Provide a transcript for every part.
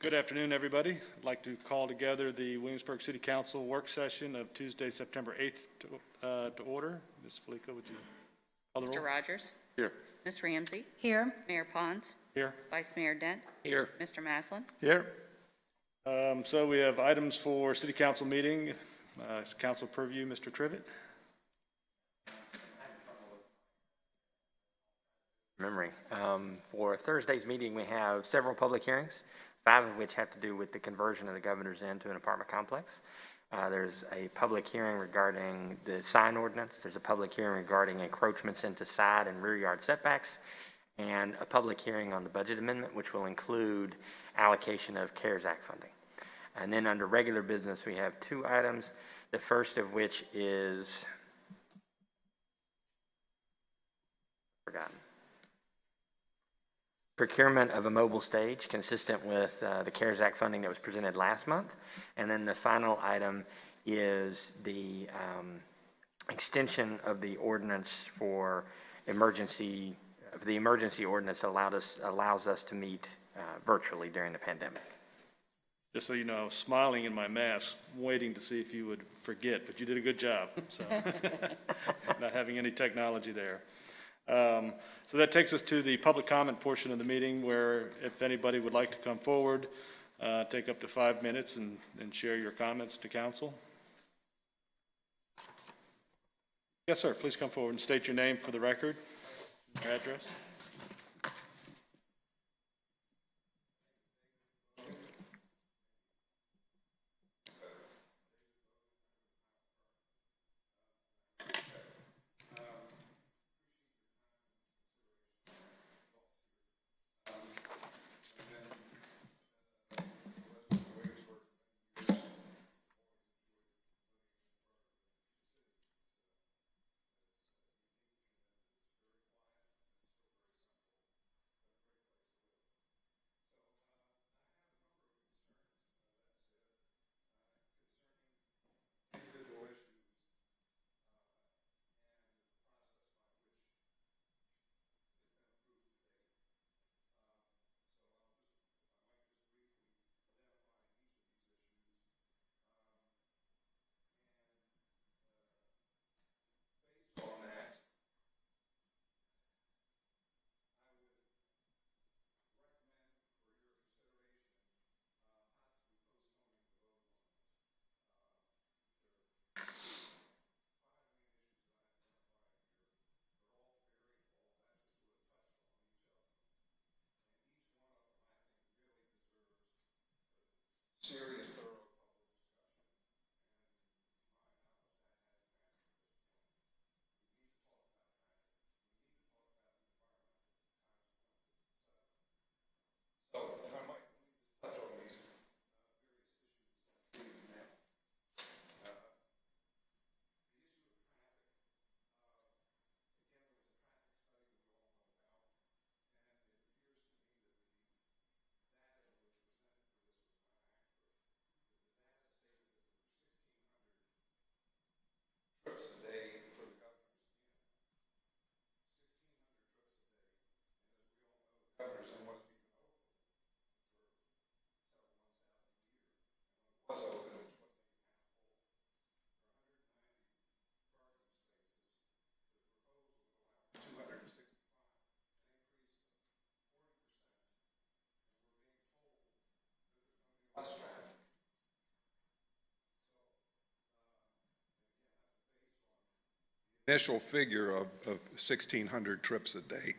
Good afternoon, everybody. I'd like to call together the Williamsburg City Council work session of Tuesday, September 8th to order. Ms. Felica, would you call the roll? Mr. Rogers? Here. Ms. Ramsey? Here. Mayor Pons? Here. Vice Mayor Dent? Here. Mr. Maslin? Here. So we have items for City Council meeting. Council purview, Mr. Trivett. Memory. For Thursday's meeting, we have several public hearings, 5 of which have to do with the conversion of the Governor's Inn to an apartment complex. There's a public hearing regarding the sign ordinance. There's a public hearing regarding encroachments into side and rear yard setbacks, and a public hearing on the budget amendment, which will include allocation of CARES Act funding. And then under regular business, we have 2 items, the first of which is forgotten. Procurement of a mobile stage consistent with the CARES Act funding that was presented last month. And then the final item is the extension of the ordinance for emergency, the emergency ordinance allows us to meet virtually during the pandemic. Just so you know, I was smiling in my mask, waiting to see if you would forget, but you did a good job. So not having any technology there. So that takes us to the public comment portion of the meeting, where if anybody would like to come forward, take up to 5 minutes and share your comments to council. Yes, sir. Please come forward and state your name for the record, your address. Serious, thorough public discussion. So, if I might touch on these various issues now. The issue of traffic, trips a day for the Governor's Inn. 1,600 trips a day. And as we all know, the Governor's Inn wasn't even open for several months out of the year. And when it was open, it was what they had full. There are 190 parking spaces. The proposal would allow 265, an increase of 40%. And we're being told that there's going to be less traffic. Initial figure of 1,600 trips a day.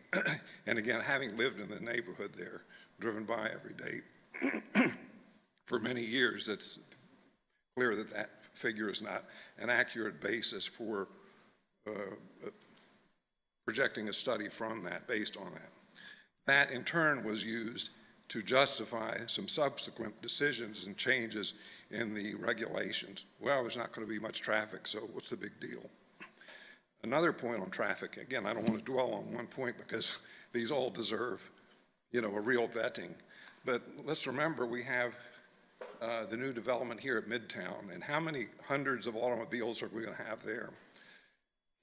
And again, having lived in the neighborhood there, driven by every day for many years, it's clear that that figure is not an accurate basis for projecting a study from that, based on that. That in turn was used to justify some subsequent decisions and changes in the regulations. Well, there's not going to be much traffic, so what's the big deal? Another point on traffic, again, I don't want to dwell on one point because these all deserve, a real vetting. But let's remember we have the new development here at Midtown, and how many hundreds of automobiles are we going to have there?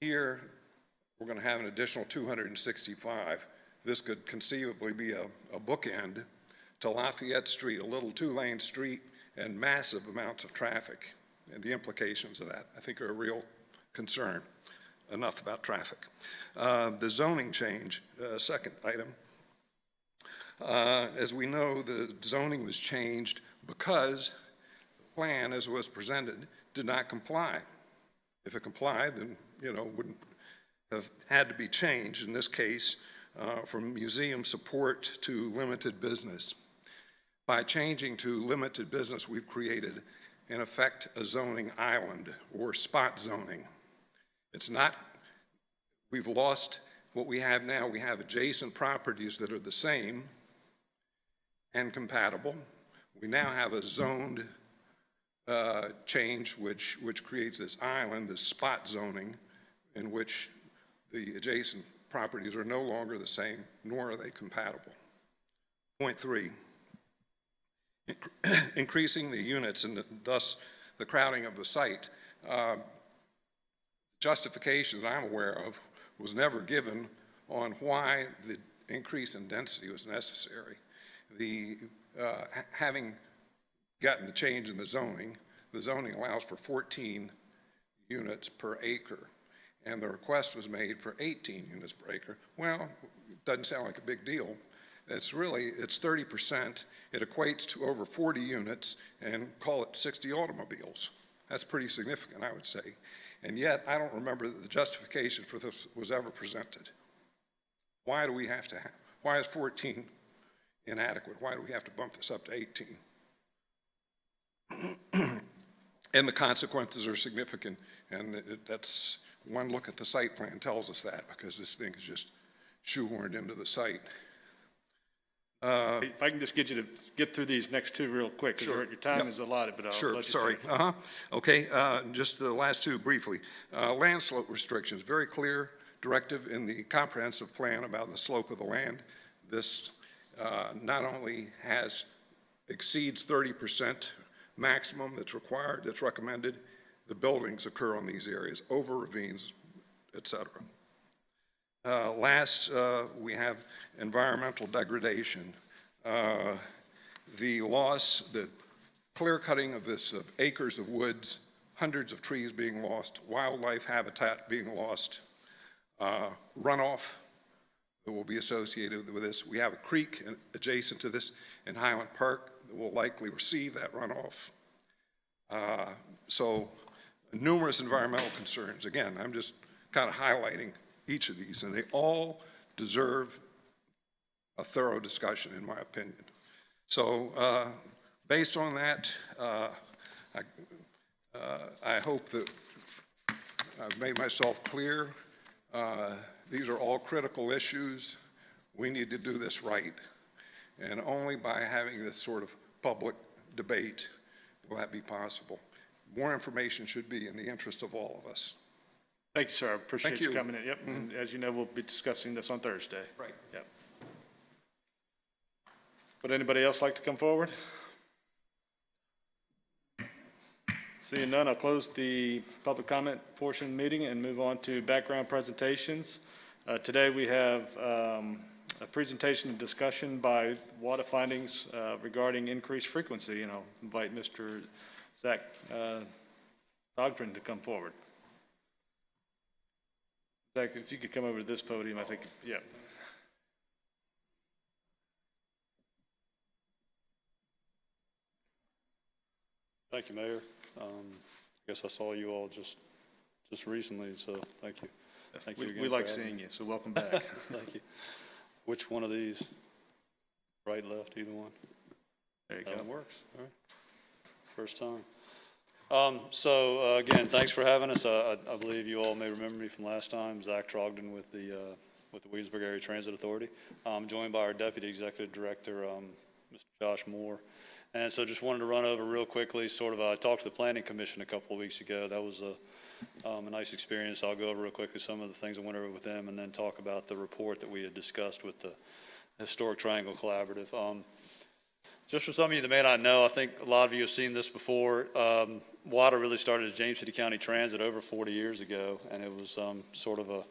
Here, we're going to have an additional 265. This could conceivably be a bookend to Lafayette Street, a little two-lane street, and massive amounts of traffic. And the implications of that, I think, are a real concern. Enough about traffic. The zoning change, second item. As we know, the zoning was changed because the plan, as it was presented, did not comply. If it complied, then, wouldn't have had to be changed, in this case, from museum support to limited business. By changing to limited business, we've created, in effect, a zoning island or spot zoning. It's not, we've lost what we have now. We have adjacent properties that are the same and compatible. We now have a zoned change which creates this island, this spot zoning, in which the adjacent properties are no longer the same, nor are they compatible. Point 3, increasing the units and thus the crowding of the site. Justification that I'm aware of was never given on why the increase in density was necessary. Having gotten the change in the zoning allows for 14 units per acre, and the request was made for 18 units per acre. Well, it doesn't sound like a big deal. It's 30%. It equates to over 40 units, and call it 60 automobiles. That's pretty significant, I would say. And yet, I don't remember that the justification for this was ever presented. Why do we have to have, why is 14 inadequate? Why do we have to bump this up to 18? And the consequences are significant, and that's one look at the site plan tells us that, because this thing is just shoehorned into the site. If I can just get you to get through these next two real quick, because your time is allotted, but I'll let you Sorry. finish. Okay, just the last two briefly. Land slope restrictions, very clear directive in the comprehensive plan about the slope of the land. This not only exceeds 30% maximum that's required, that's recommended, the buildings occur on these areas, over ravines, et cetera. Last, we have environmental degradation. The loss, the clear cutting of acres of woods, hundreds of trees being lost, wildlife habitat being lost, runoff that will be associated with this. We have a creek adjacent to this in Highland Park that will likely receive that runoff. So numerous environmental concerns. Again, I'm just kind of highlighting each of these, and they all deserve a thorough discussion, in my opinion. So based on that, I hope that I've made myself clear. These are all critical issues. We need to do this right, and only by having this sort of public debate will that be possible. More information should be in the interest of all of us. Thank you, sir. I appreciate you coming in. Yep. Mm-hmm. And as you know, we'll be discussing this on Thursday. Right. Yep. Would anybody else like to come forward? Seeing none, I'll close the public comment portion of the meeting and move on to background presentations. Today we have a presentation and discussion by WATA findings regarding increased frequency, and I'll invite Mr. Zach Trogdon to come forward. Zach, if you could come over to this podium, I think, yeah. Thank you, Mayor. I guess I saw you all just recently, so thank you. Thank you again. We like seeing you, so welcome back. Thank you. Which one of these? Right, left, either one? There you go. That works. All right. First time. Again, thanks for having us. I believe you all may remember me from last time, Zach Trogdon with the Williamsburg Area Transit Authority. I'm joined by our Deputy Executive Director, Mr. Josh Moore. And so just wanted to run over real quickly, I talked to the Planning Commission a couple of weeks ago. That was a nice experience. I'll go over real quickly some of the things I went over with them and then talk about the report that we had discussed with the Historic Triangle Collaborative. Just for some of you that may not know, I think a lot of you have seen this before. WATA really started as James City County Transit over 40 years ago, and it was sort of a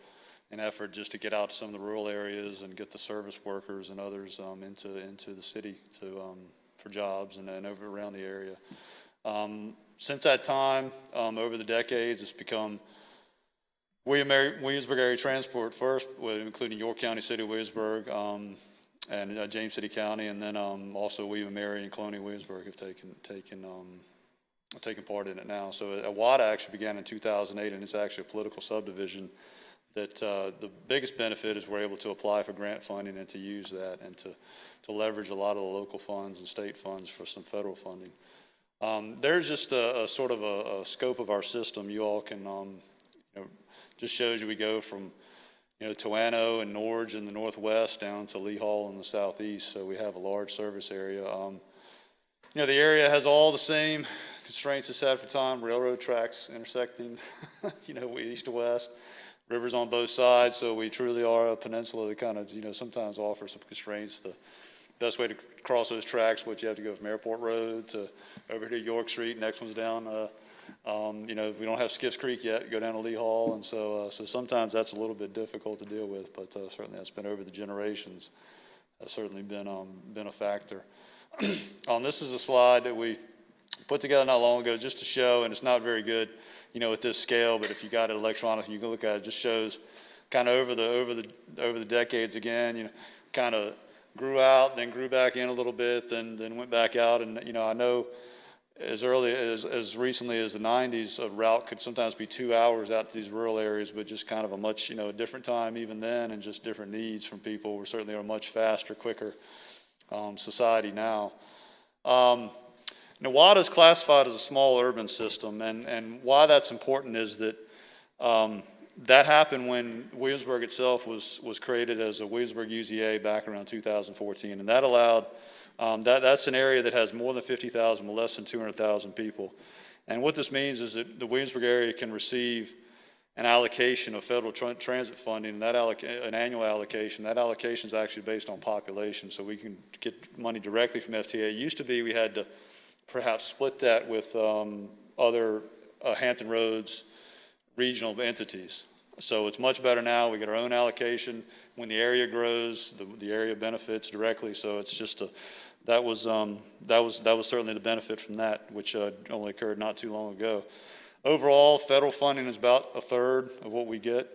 an effort just to get out to some of the rural areas and get the service workers and others into the city for jobs and over around the area. Since that time, over the decades, it's become Williamsburg Area Transport first, including York County, City of Williamsburg, and James City County, and then also William and Mary and Colonial Williamsburg have taken part in it now. So WATA actually began in 2008, and it's actually a political subdivision that the biggest benefit is we're able to apply for grant funding and to use that and to leverage a lot of the local funds and state funds for some federal funding. There's just a sort of a scope of our system. You all can, just shows you we go from, Toano and Norge in the northwest down to Lee Hall in the southeast. So we have a large service area. The area has all the same constraints it's had for time, railroad tracks intersecting, east to west, rivers on both sides. So we truly are a peninsula that kind of, sometimes offers some constraints. The best way to cross those tracks, you have to go from Airport Road to over to York Street. Next one's down, we don't have Skiffs Creek yet, go down to Lee Hall. And so sometimes that's a little bit difficult to deal with, but certainly that's been over the generations. That's certainly been a factor. This is a slide that we put together not long ago just to show, and it's not very good, at this scale, but if you got it electronically, you can look at it. It just shows kind of over the decades again, kind of grew out, then grew back in a little bit, then went back out. And, I know as early as recently as the 90s, a route could sometimes be 2 hours out to these rural areas, but just kind of a much, different time even then, and just different needs from people. We're certainly a much faster, quicker society now. WATA is classified as a small urban system, and why that's important is that that happened when Williamsburg itself was created as a Williamsburg UZA back around 2014, and that allowed, that's an area that has more than 50,000 but less than 200,000 people. And what this means is that the Williamsburg area can receive an allocation of federal transit funding, and an annual allocation. That allocation is actually based on population, so we can get money directly from FTA. It used to be we had to perhaps split that with other Hampton Roads regional entities. So it's much better now. We get our own allocation. When the area grows, the area benefits directly. So it's just that was certainly the benefit from that, which only occurred not too long ago. Overall, federal funding is about a third of what we get.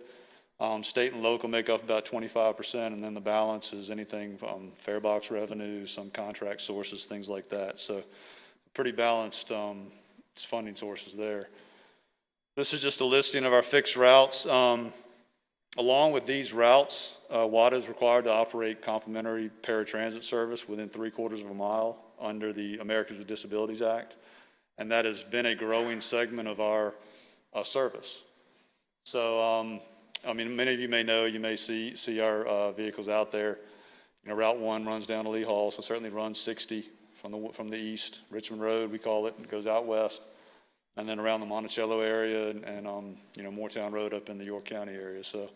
State and local make up about 25%, and then the balance is anything from fare box revenue, some contract sources, things like that. So pretty balanced funding sources there. This is just a listing of our fixed routes. Along with these routes, WATA is required to operate complimentary paratransit service within 3/4 of a mile under the Americans with Disabilities Act, and that has been a growing segment of our service. So, many of you may know, you may see our vehicles out there. Route 1 runs down to Lee Hall, so certainly runs 60 from the east, Richmond Road we call it, and goes out west, and then around the Monticello area and Moortown Road up in the York County area. So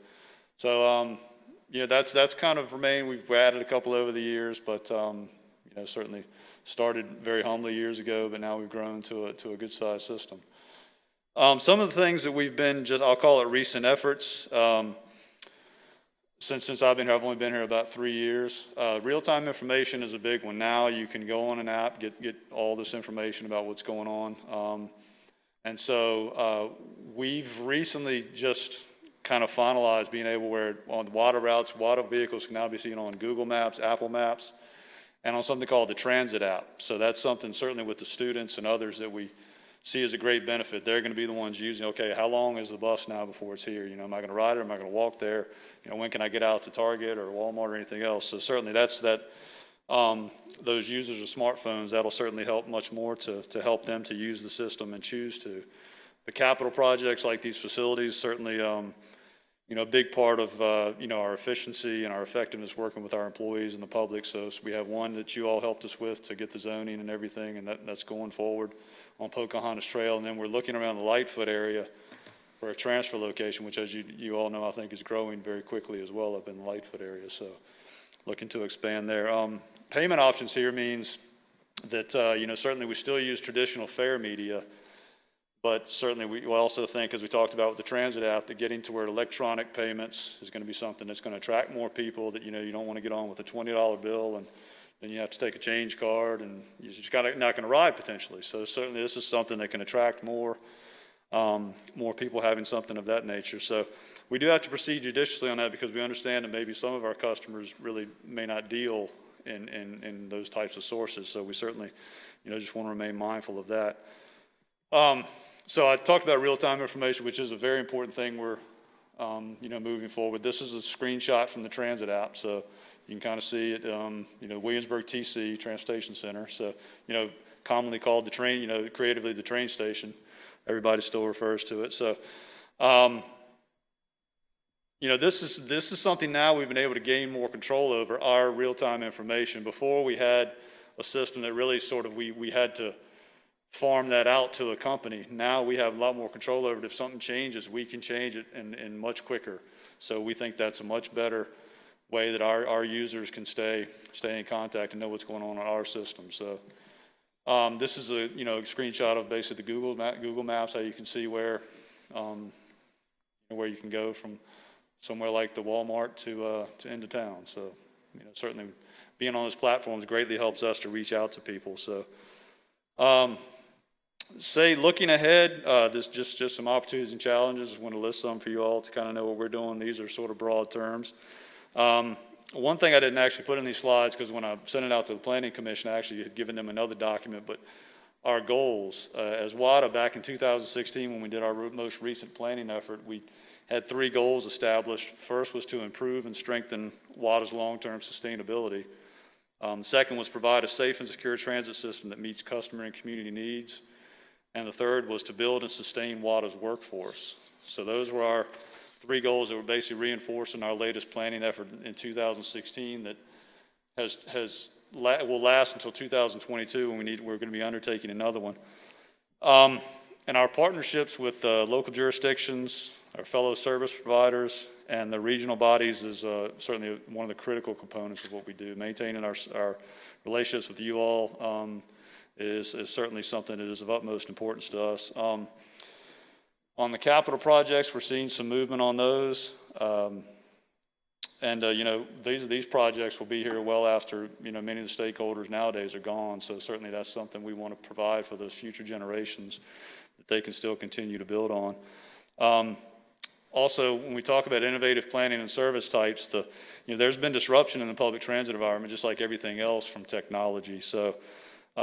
that's kind of remained. We've added a couple over the years, but certainly started very humbly years ago, but now we've grown to a good sized system. Some of the things that we've been I'll call it recent efforts. Since I've been here, I've only been here about 3 years. Real-time information is a big one. Now you can go on an app, get all this information about what's going on. And so we've recently just kind of finalized being able where on the WATA routes, WATA vehicles can now be seen on Google Maps, Apple Maps, and on something called the Transit app. So that's something certainly with the students and others that we see as a great benefit. They're going to be the ones using, okay, how long is the bus now before it's here? Am I going to ride it? Am I going to walk there? When can I get out to Target or Walmart or anything else? So certainly those users of smartphones, that'll certainly help much more to help them to use the system and choose to. The capital projects like these facilities, certainly, a big part of, our efficiency and our effectiveness working with our employees and the public. So we have one that you all helped us with to get the zoning and everything, and that's going forward on Pocahontas Trail. And then we're looking around the Lightfoot area for a transfer location, which, as you all know, I think is growing very quickly as well up in the Lightfoot area. So looking to expand there. Payment options here means that, certainly we still use traditional fare media, But certainly we also think, as we talked about with the transit app, that getting to where electronic payments is going to be something that's going to attract more people, that, you know, you don't want to get on with a $20 bill and then you have to take a change card and you're just not going to ride potentially. So certainly this is something that can attract more people having something of that nature. So we do have to proceed judiciously on that because we understand that maybe some of our customers really may not deal in those types of sources. So we certainly, you know, just want to remain mindful of that. So I talked about real-time information, which is a very important thing we're, you know, moving forward. This is a screenshot from the transit app, so you can kind of see it, you know, Williamsburg TC, Transportation Center. So, you know, commonly called the train, you know, creatively the train station. Everybody still refers to it. So, you know, this is something now we've been able to gain more control over, our real-time information. Before we had a system that really sort of, we had to farm that out to a company. Now we have a lot more control over it. If something changes, we can change it and much quicker. So we think that's a much better way that our users can stay in contact and know what's going on our system. So this is a, you know, a screenshot of basically the Google Maps, how you can see where you can go from somewhere like the Walmart to into town. So, you know, certainly being on those platforms greatly helps us to reach out to people. So say looking ahead, this just some opportunities and challenges. I want to list some for you all to kind of know what we're doing. These are sort of broad terms. One thing I didn't actually put in these slides, because when I sent it out to the Planning Commission, I actually had given them another document, but our goals, as WATA back in 2016, when we did our most recent planning effort, we had 3 goals established. First was to improve and strengthen WATA's long-term sustainability. Second was provide a safe and secure transit system that meets customer and community needs. And the third was to build and sustain WATA's workforce. So those were our 3 goals that were basically reinforced in our latest planning effort in 2016 that will last until 2022 when we're going to be undertaking another one. And our partnerships with local jurisdictions, our fellow service providers, and the regional bodies is certainly one of the critical components of what we do. Maintaining our relationships with you all is certainly something that is of utmost importance to us. On the capital projects, we're seeing some movement on those. You know, these projects will be here well after, you know, many of the stakeholders nowadays are gone. So certainly that's something we want to provide for those future generations that they can still continue to build on. Also, when we talk about innovative planning and service types, you know, there's been disruption in the public transit environment, just like everything else from technology. So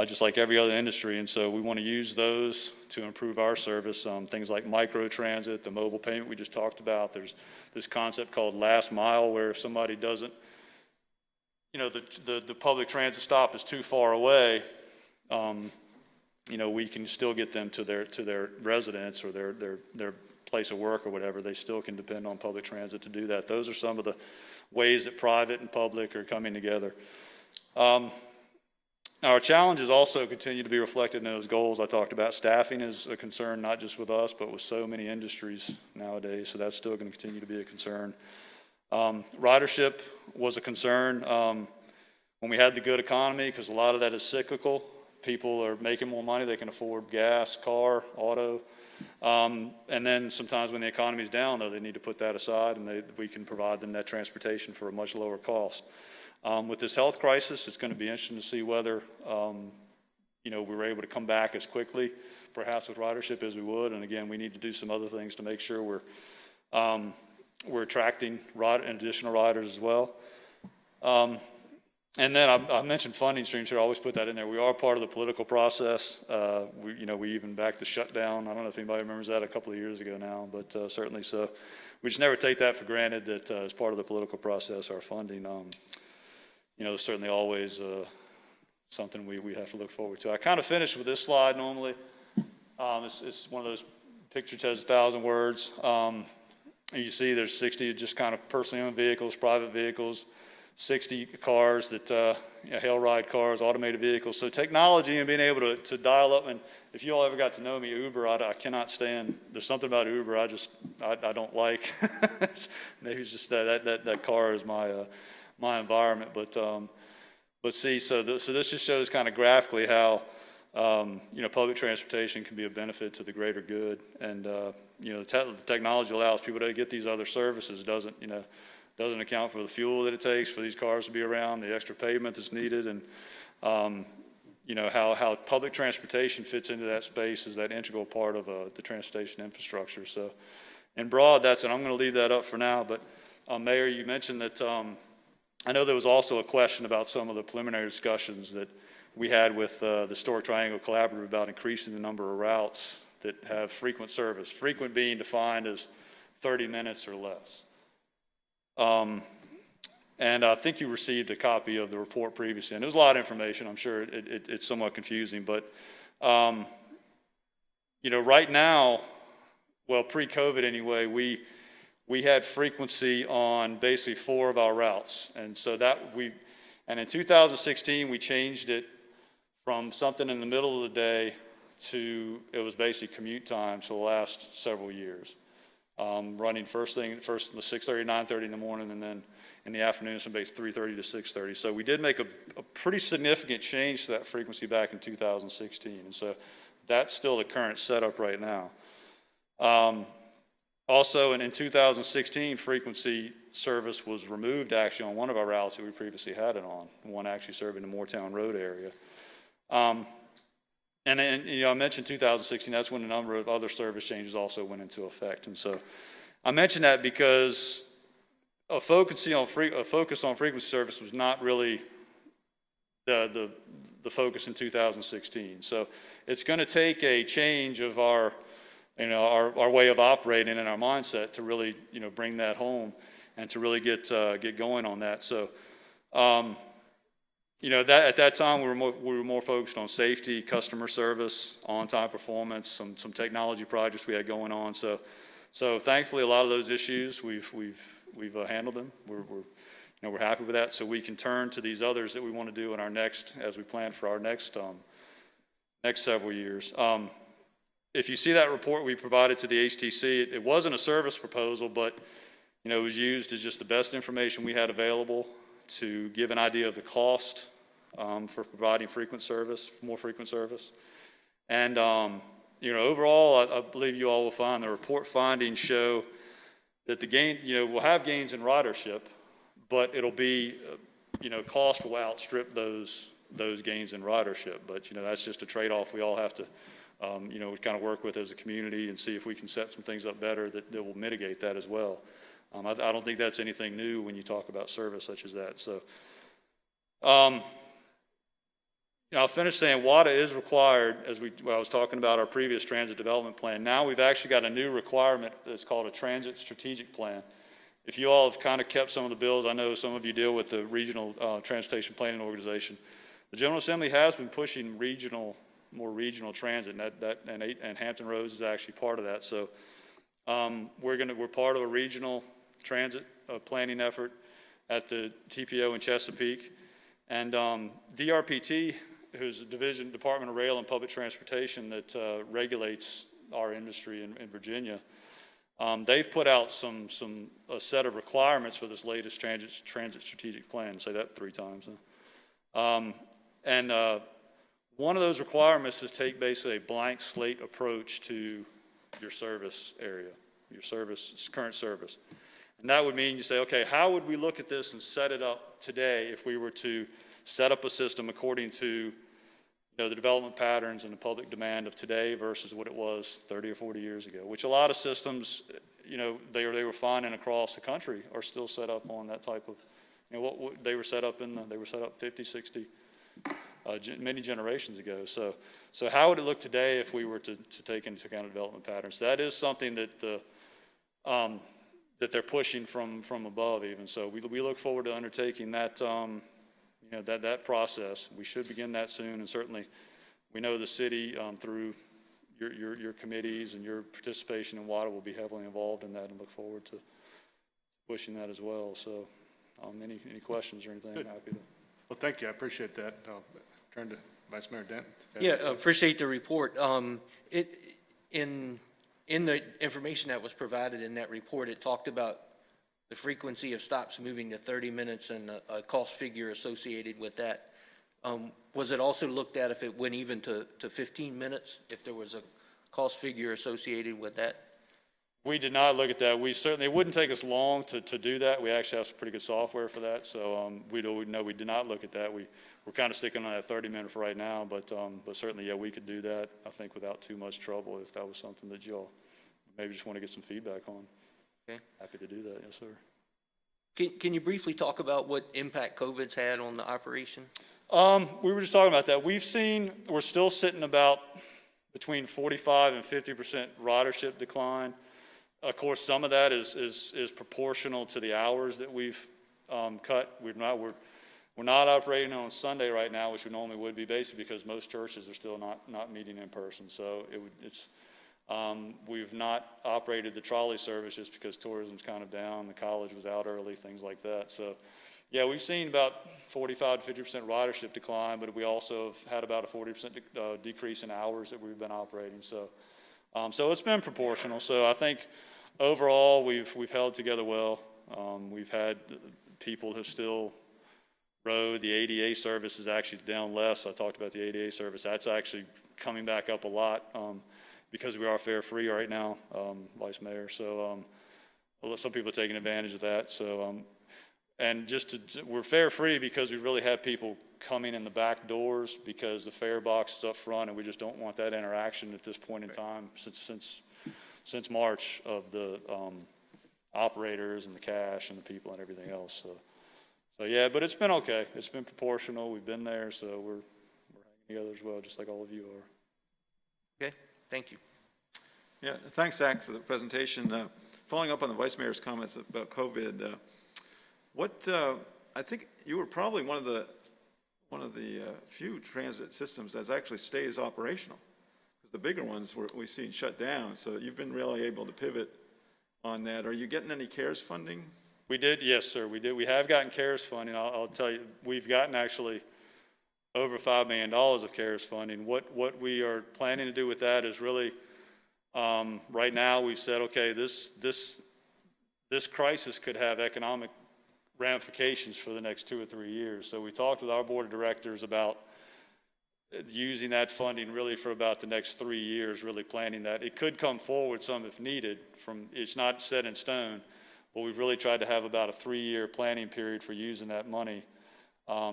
just like every other industry, and so we want to use those to improve our service. Things like micro-transit, the mobile payment we just talked about. There's this concept called last mile, where if somebody doesn't, you know, the public transit stop is too far away, you know, we can still get them to their residence or their place of work or whatever. They still can depend on public transit to do that. Those are some of the ways that private and public are coming together. Now, our challenges also continue to be reflected in those goals I talked about. Staffing is a concern, not just with us, but with so many industries nowadays, so that's still going to continue to be a concern. Ridership was a concern when we had the good economy, because a lot of that is cyclical. People are making more money, they can afford gas, car, auto. And then sometimes when the economy is down, though, they need to put that aside, and we can provide them that transportation for a much lower cost. With this health crisis, it's going to be interesting to see whether, you know, we were able to come back as quickly, perhaps with ridership, as we would. And again, we need to do some other things to make sure we're attracting additional riders as well. And then I mentioned funding streams here. I always put that in there. We are part of the political process. You know, we even backed the shutdown. I don't know if anybody remembers that a couple of years ago now, but certainly so. We just never take that for granted that as part of the political process, our funding. You know, certainly always something we have to look forward to. I kind of finish with this slide normally. It's one of those pictures that has 1,000 words. And you see there's 60 just kind of personally owned vehicles, private vehicles, 60 cars that, you know, hail ride cars, automated vehicles. So technology and being able to dial up, and if you all ever got to know me, Uber, I cannot stand. There's something about Uber I don't like. Maybe it's just that car is my environment, but see, so this just shows kind of graphically how public transportation can be a benefit to the greater good. And, the technology allows people to get these other services, doesn't account for the fuel that it takes for these cars to be around, the extra pavement that's needed, and, how public transportation fits into that space is that integral part of the transportation infrastructure. So in broad, and I'm going to leave that up for now, but Mayor, you mentioned that I know there was also a question about some of the preliminary discussions that we had with the Historic Triangle Collaborative about increasing the number of routes that have frequent service, frequent being defined as 30 minutes or less. And I think you received a copy of the report previously, and there's a lot of information. I'm sure it's somewhat confusing, but right now, well, pre-COVID anyway, we had frequency on basically 4 of our routes, and so and in 2016 we changed it from something in the middle of the day to it was basically commute time for the last several years, running first 6:30 to 9:30 in the morning, and then in the afternoon from basically 3:30 to 6:30. So we did make a pretty significant change to that frequency back in 2016, and so that's still the current setup right now. Also, in 2016, frequency service was removed actually on one of our routes that we previously had it on, one actually serving the Moortown Road area. And I mentioned 2016, that's when a number of other service changes also went into effect. And so I mention that because a focus on frequency service was not really the focus in 2016. So it's going to take a change of our way of operating and our mindset to really, bring that home and to really get going on that. So, at that time we were more focused on safety, customer service, on-time performance, some technology projects we had going on. So thankfully a lot of those issues we've handled them. We're happy with that. So we can turn to these others that we want to do in our as we plan for our next several years. If you see that report we provided to the HTC, it wasn't a service proposal, but it was used as just the best information we had available to give an idea of the cost for providing more frequent service. And overall, I believe you all will find the report findings show that we'll have gains in ridership, but it'll be, cost will outstrip those gains in ridership. But that's just a trade-off we all have to we kind of work with as a community and see if we can set some things up better that will mitigate that as well. I don't think that's anything new when you talk about service such as that. So, I'll finish saying WATA is required, as I was talking about our previous transit development plan. Now we've actually got a new requirement that's called a transit strategic plan. If you all have kind of kept some of the bills, I know some of you deal with the regional transportation planning organization. The General Assembly has been pushing more regional transit, and Hampton Roads is actually part of that. So we're part of a regional transit planning effort at the TPO in Chesapeake, and DRPT, who's the Department of Rail and Public Transportation that regulates our industry in Virginia. They've put out a set of requirements for this latest transit strategic plan. Say that 3 times. One of those requirements is take basically a blank slate approach to your service area, your current service. And that would mean you say, okay, how would we look at this and set it up today if we were to set up a system according to the development patterns and the public demand of today versus what it was 30 or 40 years ago, which a lot of systems, they were finding across the country are still set up on that type of, what they were set up 50, 60, many generations ago. So how would it look today if we were to take into account development patterns? That is something that that they're pushing from above even. So we look forward to undertaking that that process. We should begin that soon, and certainly we know the city through your committees and your participation in WATA will be heavily involved in that, and look forward to pushing that as well. So any questions or anything? Good. I'm happy to. Well, thank you. I appreciate that. I'll turn to Vice Mayor Dent. Yeah, appreciate the report. In the information that was provided in that report, it talked about the frequency of stops moving to 30 minutes and a cost figure associated with that. Was it also looked at if it went even to 15 minutes, if there was a cost figure associated with that? We did not look at that. It wouldn't take us long to do that. We actually have some pretty good software for that. So we did not look at that. We're kind of sticking on that 30-minute for right now, but certainly, yeah, we could do that, I think, without too much trouble if that was something that y'all maybe just want to get some feedback on. Okay. Happy to do that, yes, sir. Can you briefly talk about what impact COVID's had on the operation? We were just talking about that. We're still sitting about between 45 and 50% ridership decline. Of course, some of that is proportional to the hours that we've cut. We're not operating on Sunday right now, which we normally would be, basically because most churches are still not meeting in person. So we've not operated the trolley service just because tourism's kind of down. The college was out early, things like that. So, yeah, we've seen about 45 to 50% ridership decline, but we also have had about a 40% decrease in hours that we've been operating. So it's been proportional. So I think overall we've held together well. We've had people who still rode. The ADA service is actually down less. I talked about the ADA service. That's actually coming back up a lot because we are fare free right now, Vice Mayor. So some people are taking advantage of that. So and we're fare free because we really have people coming in the back doors because the fare box is up front, and we just don't want that interaction at this point in time since March of the operators and the cash and the people and everything else. So yeah, but it's been okay. It's been proportional. We've been there, so we're hanging together as well, just like all of you are. Okay, thank you. Yeah, thanks, Zach, for the presentation. Following up on the Vice Mayor's comments about COVID, I think you were probably one of the few transit systems that actually stays operational, because the bigger ones we've seen shut down. So you've been really able to pivot on that. Are you getting any CARES funding? We did, yes, sir. We did. We have gotten CARES funding. I'll tell you, we've gotten actually over $5 million of CARES funding. What we are planning to do with that is really, right now we've said, okay, this crisis could have economic ramifications for the next 2 or 3 years. So we talked with our board of directors about using that funding really for about the next 3 years, really planning that. It could come forward some if needed. It's not set in stone, but we've really tried to have about a 3-year planning period for using that money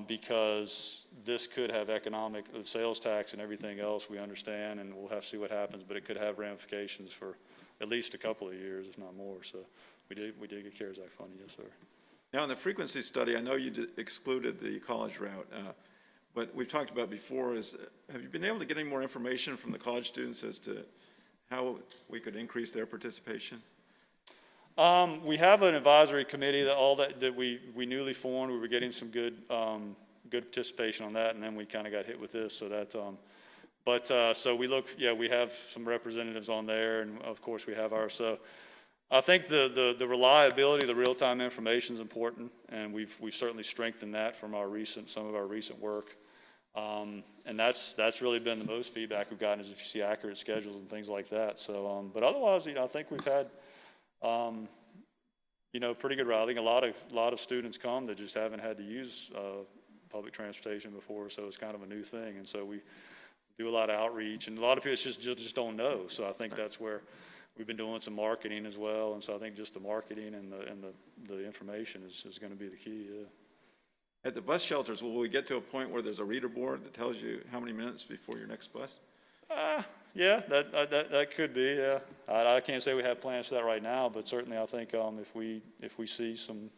because this could have economic, sales tax and everything else we understand, and we'll have to see what happens, but it could have ramifications for at least a couple of years, if not more. So we did get CARES Act funding, yes, sir. Now, in the frequency study, I know you excluded the college route, but we've talked about before have you been able to get any more information from the college students as to how we could increase their participation? We have an advisory committee that we newly formed. We were getting some good participation on that, and then we kind of got hit with this. So that, so we have some representatives on there, and of course we have ours. So I think the reliability, the real-time information is important, and we've certainly strengthened that from some of our recent work. And that's really been the most feedback we've gotten is if you see accurate schedules and things like that. So, but otherwise, I think we've had, pretty good routing. A lot of students come that just haven't had to use public transportation before, so it's kind of a new thing. And so we do a lot of outreach, and a lot of people just don't know. So I think that's where we've been doing some marketing as well. And so I think just the marketing and the information is going to be the key. Yeah. At the bus shelters, will we get to a point where there's a reader board that tells you how many minutes before your next bus? Yeah, that could be. Yeah, I can't say we have plans for that right now, but certainly I think if we see some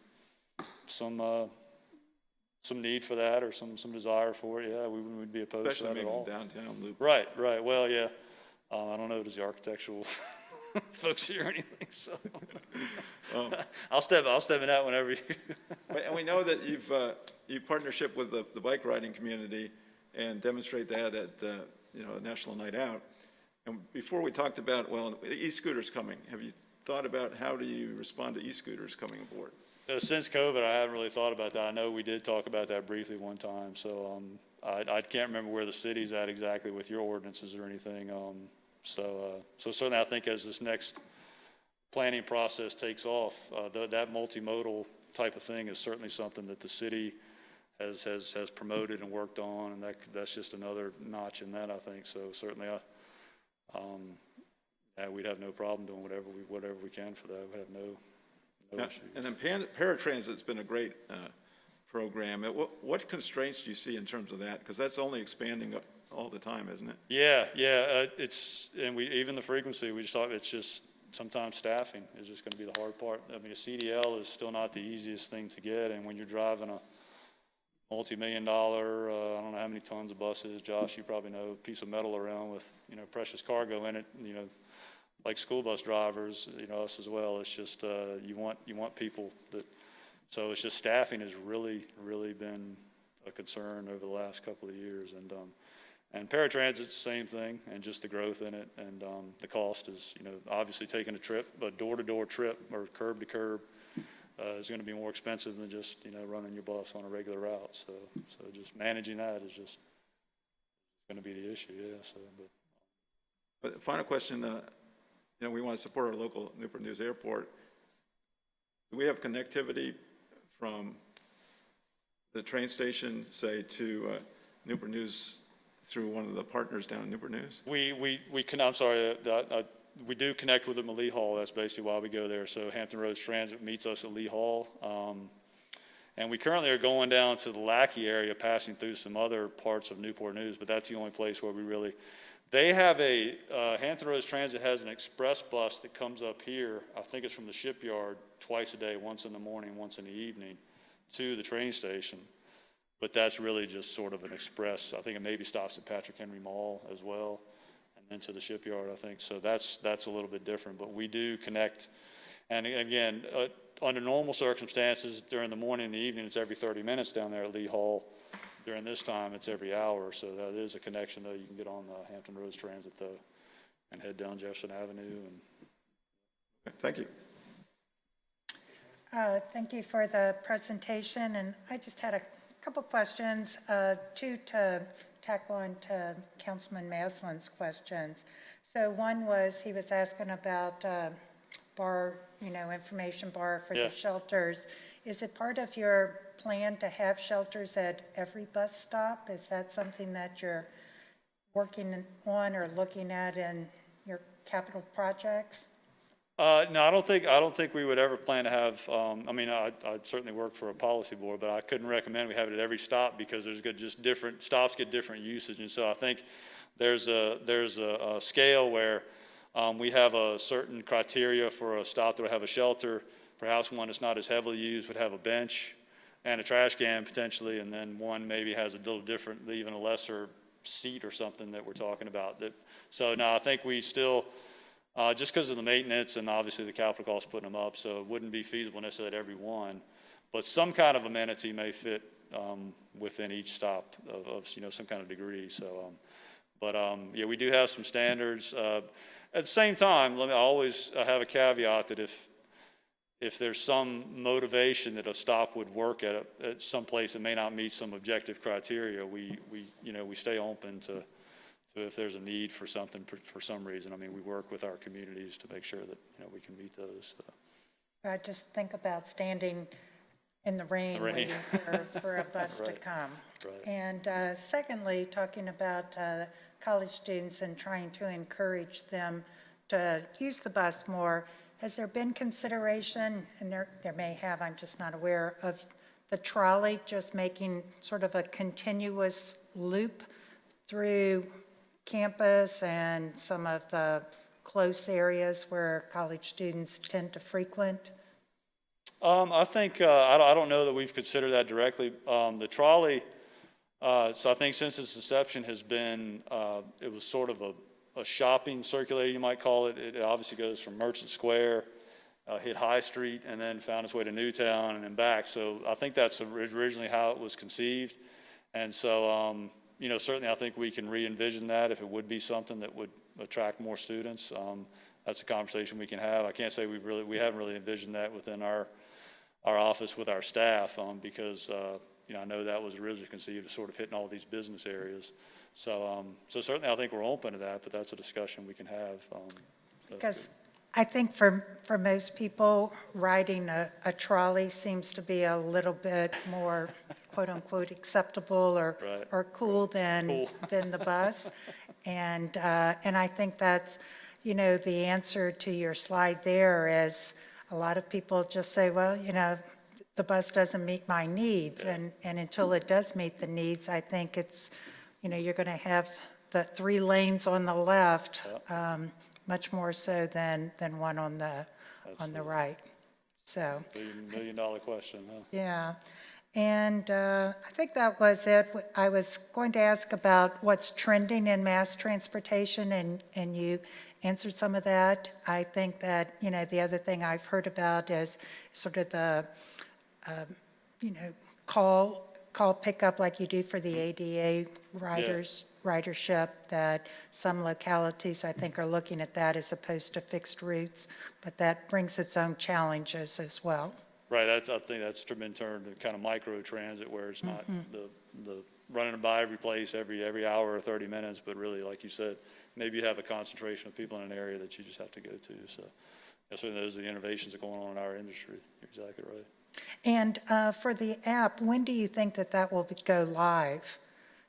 need for that or some desire for it, yeah, we wouldn't be opposed Especially to that at all. maybe downtown loop. Right. Well, yeah. I don't know if it's the architectural folks here or anything, so I'll step in that whenever you. And we know that you've partnership with the bike riding community and demonstrate that at National Night Out. And before we talked about e-scooters coming. Have you thought about how do you respond to e-scooters coming aboard? Since COVID, I haven't really thought about that. I know we did talk about that briefly one time. So I can't remember where the city's at exactly with your ordinances or anything. So certainly I think as this next planning process takes off, that multimodal type of thing is certainly something that the city has promoted and worked on, and that's just another notch in that, I think. So certainly, we'd have no problem doing whatever we can for that. We have no issues. And then paratransit's been a great program. What constraints do you see in terms of that? Because that's only expanding all the time, isn't it? Yeah. Even the frequency, we just thought it's just sometimes staffing is just going to be the hard part. I mean, a CDL is still not the easiest thing to get, and when you're driving a multi-million-dollar, I don't know how many tons of buses, Josh, you probably know, piece of metal around with, precious cargo in it, like school bus drivers, us as well. It's just, you want people that, so it's just staffing has really, really been a concern over the last couple of years. And paratransit's the same thing, and just the growth in it, and the cost is, obviously taking a trip, but door-to-door trip or curb-to-curb is going to be more expensive than just, running your bus on a regular route. So just managing that is just going to be the issue, yeah. So, But final question, we want to support our local Newport News Airport. Do we have connectivity from the train station, say, to Newport News through one of the partners down in Newport News? I'm sorry, we do connect with them at Lee Hall. That's basically why we go there. So Hampton Roads Transit meets us at Lee Hall. And we currently are going down to the Lackey area, passing through some other parts of Newport News, but that's the only place where we really, they have Hampton Roads Transit has an express bus that comes up here. I think it's from the shipyard twice a day, once in the morning, once in the evening, to the train station. But that's really just sort of an express. I think it maybe stops at Patrick Henry Mall as well, and then to the shipyard, I think. So that's a little bit different. But we do connect. And again, under normal circumstances, during the morning and the evening, it's every 30 minutes down there at Lee Hall. During this time, it's every hour. So that is a connection, though. You can get on the Hampton Roads Transit, though, and head down Jefferson Avenue. Thank you. Thank you for the presentation. And I just had a couple questions, two to tackle into Councilman Maslin's questions. So one was, he was asking about bar, information bar for the shelters. Is it part of your plan to have shelters at every bus stop? Is that something that you're working on or looking at in your capital projects? No, I don't think we would ever plan to have. I'd certainly work for a policy board, but I couldn't recommend we have it at every stop because there's just different stops get different usage, and so I think there's a scale where we have a certain criteria for a stop that would have a shelter. Perhaps one that's not as heavily used would have a bench and a trash can potentially, and then one maybe has a little different, even a lesser seat or something that we're talking about. So no, I think we still. Just because of the maintenance and obviously the capital costs putting them up, so it wouldn't be feasible necessarily at every one, but some kind of amenity may fit within each stop of some kind of degree. So, we do have some standards. At the same time, I always have a caveat that if there's some motivation that a stop would work at some place that may not meet some objective criteria, we stay open to. So if there's a need for something for some reason, we work with our communities to make sure that we can meet those. I just think about standing in the rain. Waiting for a bus to come. Right. And secondly, talking about college students and trying to encourage them to use the bus more, has there been consideration, and there may have, I'm just not aware, of the trolley just making sort of a continuous loop through campus and some of the close areas where college students tend to frequent? I think, I don't know that we've considered that directly. The trolley, so I think since its inception has been, it was sort of a shopping circulator, you might call it. It obviously goes from Merchant Square, hit High Street, and then found its way to Newtown and then back. So I think that's originally how it was conceived. And so, certainly I think we can re-envision that if it would be something that would attract more students. That's a conversation we can have. I can't say we haven't really envisioned that within our office with our staff because I know that was originally conceived as sort of hitting all these business areas. So certainly I think we're open to that, but that's a discussion we can have. Because I think for most people, riding a trolley seems to be a little bit more quote-unquote acceptable or, Right. or cool than, than the bus. And I think that's, you know, the answer to your slide there is a lot of people just say, well, you know, the bus doesn't meet my needs. And until it does meet the needs, I think it's, you know, you're going to have the 3 lanes on the left, much more so than one on the right. So, Million dollar question, huh? yeah. And I think that was it. I was going to ask about what's trending in mass transportation, and you answered some of that. I think that, you know, the other thing I've heard about is sort of the, you know, call pickup like you do for the ADA ridership, that some localities, I think, are looking at that as opposed to fixed routes, but that brings its own challenges as well. Right, I think that's been turned to kind of micro transit, where it's not the running by every place every hour or 30 minutes, but really, like you said, maybe you have a concentration of people in an area that you just have to go to. So that's when those are the innovations that are going on in our industry. You're exactly right. And for the app, when do you think that will go live?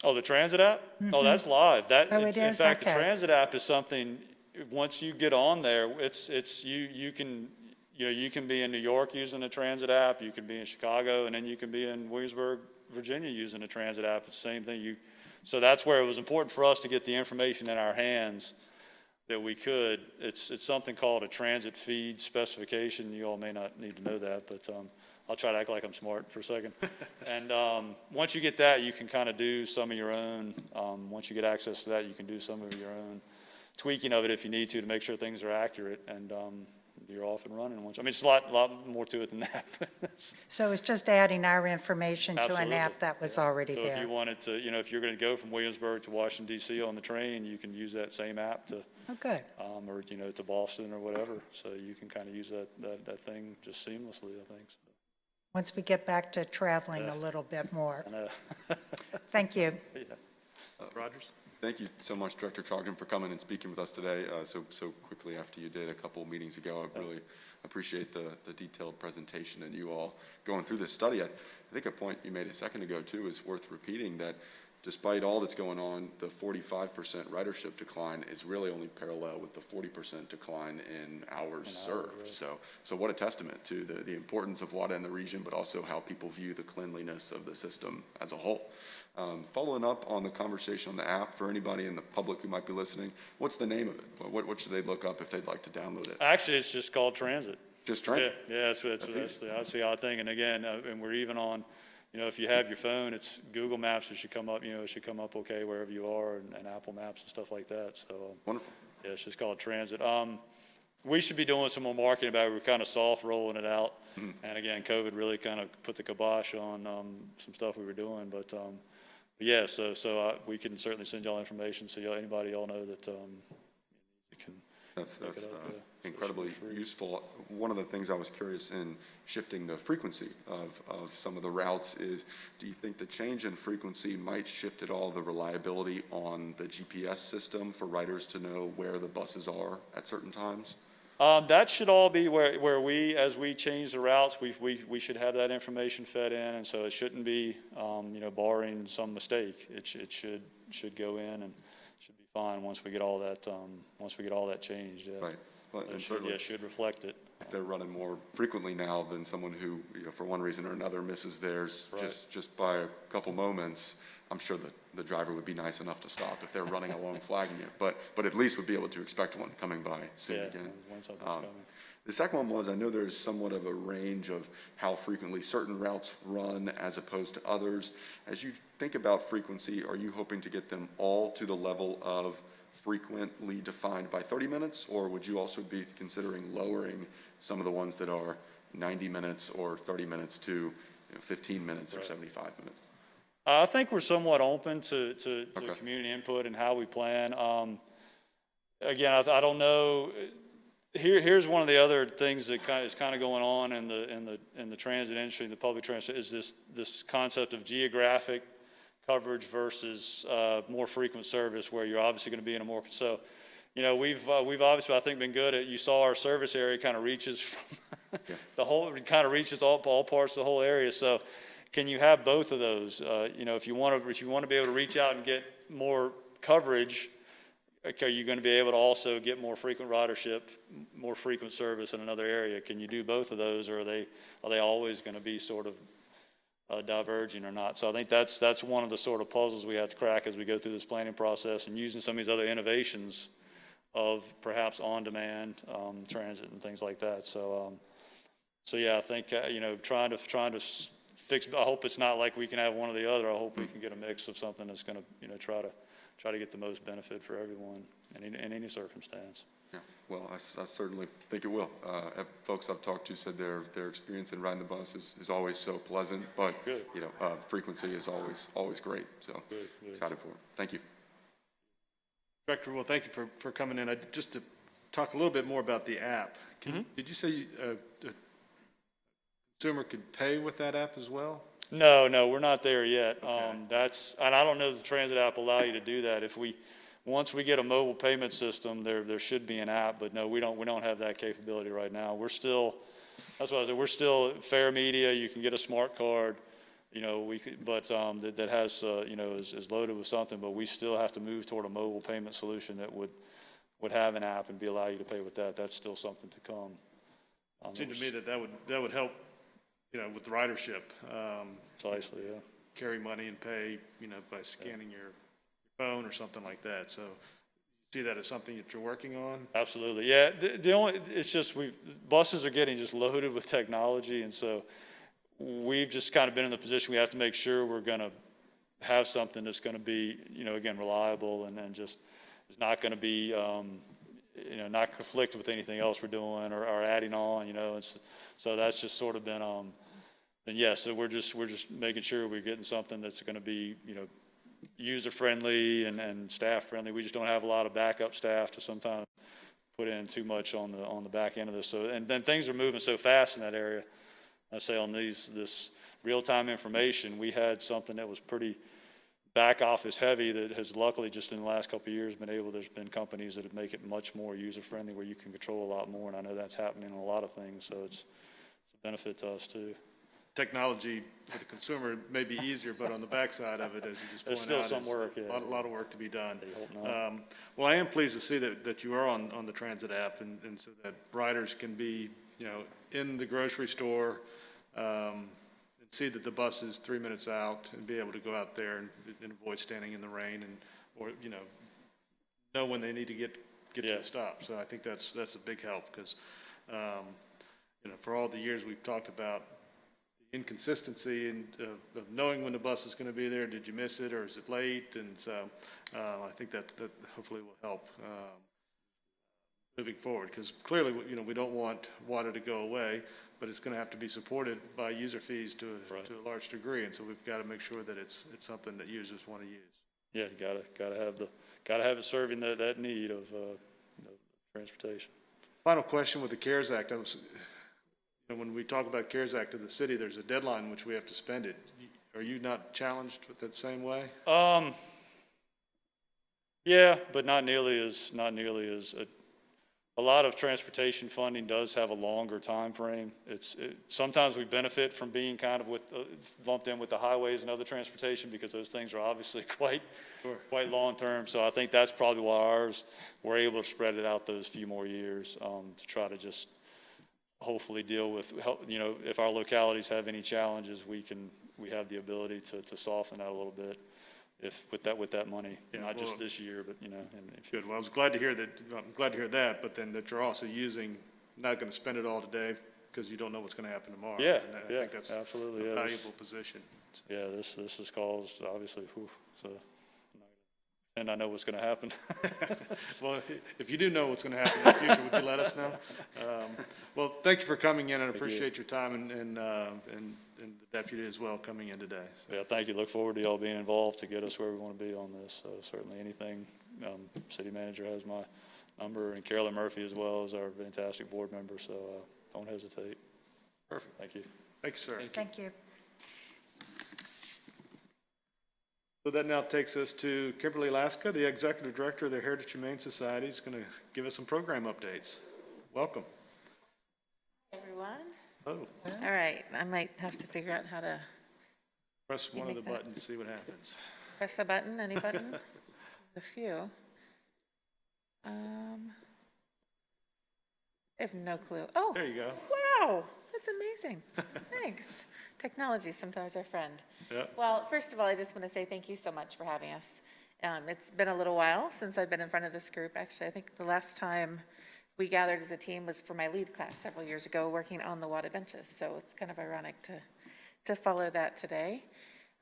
Oh, the transit app? Oh, that's live. Oh, it In is? fact, Okay. the transit app is something, once you get on there, you can be in New York using the transit app, you can be in Chicago, and then you can be in Williamsburg, Virginia using the transit app. It's the same thing. So that's where it was important for us to get the information in our hands that we could. It's something called a transit feed specification. You all may not need to know that, but I'll try to act like I'm smart for a second. And once you get that, you can kind of do some of your own. Once you get access to that, you can do some of your own tweaking of it if you need to make sure things are accurate, and you're off and running. It's a lot more to it than that. So it's just adding our information to an Absolutely. app that was already So there. if you wanted to, if you're going to go from Williamsburg to Washington, D.C. on the train, you can use that same app to, Oh, good. or, to Boston or whatever. So you can kind of use that thing just seamlessly, I think. So, Once we get back to traveling a little bit more. I know. Thank you. Rogers? Thank you so much, Director Trogdon, for coming and speaking with us today so quickly after you did a couple of meetings ago. I really appreciate the detailed presentation and you all going through this study. I think a point you made a second ago, too, is worth repeating, that despite all that's going on, the 45% ridership decline is really only parallel with the 40% decline in hours served. Right. So what a testament to the importance of WATA in the region, but also how people view the cleanliness of the system as a whole. Following up on the conversation on the app, for anybody in the public who might be listening, what's the name of it? What should they look up if they'd like to download it? Actually, it's just called Transit. Just Transit? Yeah, that's the odd thing. And again, and we're even on, if you have your phone, it's Google Maps. It should come up, it should come up okay wherever you are, and Apple Maps and stuff like that. So wonderful. Yeah, it's just called Transit. We should be doing some more marketing about it. We're kind of soft rolling it out. Mm-hmm. And again, COVID really kind of put the kibosh on some stuff we were doing. But yeah, so we can certainly send y'all information so anybody y'all know that you can. That's incredibly useful. One of the things I was curious in shifting the frequency of some of the routes is, do you think the change in frequency might shift at all the reliability on the GPS system for riders to know where the buses are at certain times? That should all be where we, as we change the routes, we should have that information fed in, and so it shouldn't be, barring some mistake. It should go in and should be fine once we get all that changed. Yeah. Right. Well, and it should reflect it. If they're running more frequently now than someone who, for one reason or another, misses theirs just by a couple moments, I'm sure that the driver would be nice enough to stop if they're running along flagging it, but at least would be able to expect one coming by soon again. When something's coming. The second one was, I know there's somewhat of a range of how frequently certain routes run as opposed to others. As you think about frequency, are you hoping to get them all to the level of frequently defined by 30 minutes, or would you also be considering lowering some of the ones that are 90 minutes or 30 minutes to 15 minutes or 75 minutes? I think we're somewhat open to community input and how we plan. Again, I don't know. Here's one of the other things that is kind of going on in the transit industry, the public transit, is this concept of geographic coverage versus more frequent service, where you're obviously going to be in a more so. We've obviously, I think, been good at. You saw our service area kind of reaches from the whole, kind of reaches all parts of the whole area. So, can you have both of those? You know, if you want to be able to reach out and get more coverage, are you going to be able to also get more frequent ridership, more frequent service in another area? Can you do both of those, or are they always going to be sort of diverging or not? So I think that's one of the sort of puzzles we have to crack as we go through this planning process, and using some of these other innovations of perhaps on-demand transit and things like that. So yeah, I think you know, trying to fix. I hope it's not like we can have one or the other. I hope we can get a mix of something that's going to, you know, try to get the most benefit for everyone in any circumstance. Yeah, well, I certainly think it will. Folks I've talked to said their experience in riding the bus is always so pleasant, but Good. you know, frequency is always great. So Good. excited for it. Thank you. Director, well, thank you for coming in. Just to talk a little bit more about the app. Did you say a consumer could pay with that app as well? No, we're not there yet. Okay. And I don't know if the transit app allow you to do that. Once we get a mobile payment system, there should be an app, but no, we don't have that capability right now. We're still, that's what I said, we're still fair media. You can get a smart card, you know, that has, you know, is loaded with something, but we still have to move toward a mobile payment solution that would have an app and allow you to pay with that. That's still something to come. It seemed to me that would help, you know, with the ridership. Precisely, yeah. Carry money and pay, you know, by scanning your phone or something like that. So you see that as something that you're working on? Absolutely, yeah. It's just buses are getting just loaded with technology, and so we've just kind of been in the position we have to make sure we're going to have something that's going to be, you know, again, reliable and just is not going to be, you know, not conflict with anything else we're doing or adding on, you know. So that's just sort of been, and yeah, so we're just making sure we're getting something that's going to be, you know, user-friendly and staff-friendly. We just don't have a lot of backup staff to sometimes put in too much on the back end of this. So, and then things are moving so fast in that area. I say on this real-time information, we had something that was pretty back office heavy that has luckily just in the last couple of years there's been companies that have made it much more user-friendly where you can control a lot more, and I know that's happening in a lot of things, so it's a benefit to us too. Technology for the consumer may be easier, but on the backside of it, as you just pointed out, There's still some work, yeah. A lot of work to be done. I hope not. Well, I am pleased to see that you are on the transit app, and so that riders can be, you know, in the grocery store, and see that the bus is 3 minutes out and be able to go out there and avoid standing in the rain or, you know when they need to get to the stop. So I think that's a big help because, you know, for all the years we've talked about the inconsistency and of knowing when the bus is going to be there. Did you miss it or is it late? And so I think that hopefully will help moving forward, because clearly, you know, we don't want WATA to go away, but it's going to have to be supported by user fees to a large degree, and so we've got to make sure that it's something that users want to use. Yeah, you gotta have it serving that need of transportation. Final question with the CARES Act. When we talk about CARES Act of the city, there's a deadline in which we have to spend it. Are you not challenged with that same way? Yeah, but not nearly as a lot of transportation funding does have a longer time frame. Sometimes we benefit from being kind of lumped in with the highways and other transportation because those things are obviously quite long term. So I think that's probably why we're able to spread it out those few more years to try to just hopefully deal with, you know, if our localities have any challenges, we have the ability to soften that a little bit. With that money, not just this year, but you know. Good. Well, I was glad to hear that. I'm glad to hear that. But then that you're also not going to spend it all today because you don't know what's going to happen tomorrow. Yeah, and I think that's absolutely a valuable position. Yeah, this has caused obviously. And I know what's going to happen. Well, if you do know what's going to happen in the future, would you let us know? Well, thank you for coming in, and I appreciate your time and the deputy as well coming in today. So. Yeah, thank you. Look forward to y'all being involved to get us where we want to be on this. So certainly anything, city manager has my number, and Carolyn Murphy as well as our fantastic board member. So don't hesitate. Perfect. Thank you. Thank you, sir. Thank you. So that now takes us to Kimberly Laska, the Executive Director of the Heritage Humane Society, is going to give us some program updates. Welcome. Everyone. Oh. All right. I might have to figure out how to Press one of the buttons, see what happens. Press a button, any button? There's a few. I have no clue. Oh, There you go. wow, that's amazing. Thanks. Technology is sometimes our friend. Yeah. Well, first of all, I just want to say thank you so much for having us. It's been a little while since I've been in front of this group. Actually, I think the last time we gathered as a team was for my lead class several years ago, working on the WATA benches. So it's kind of ironic to follow that today.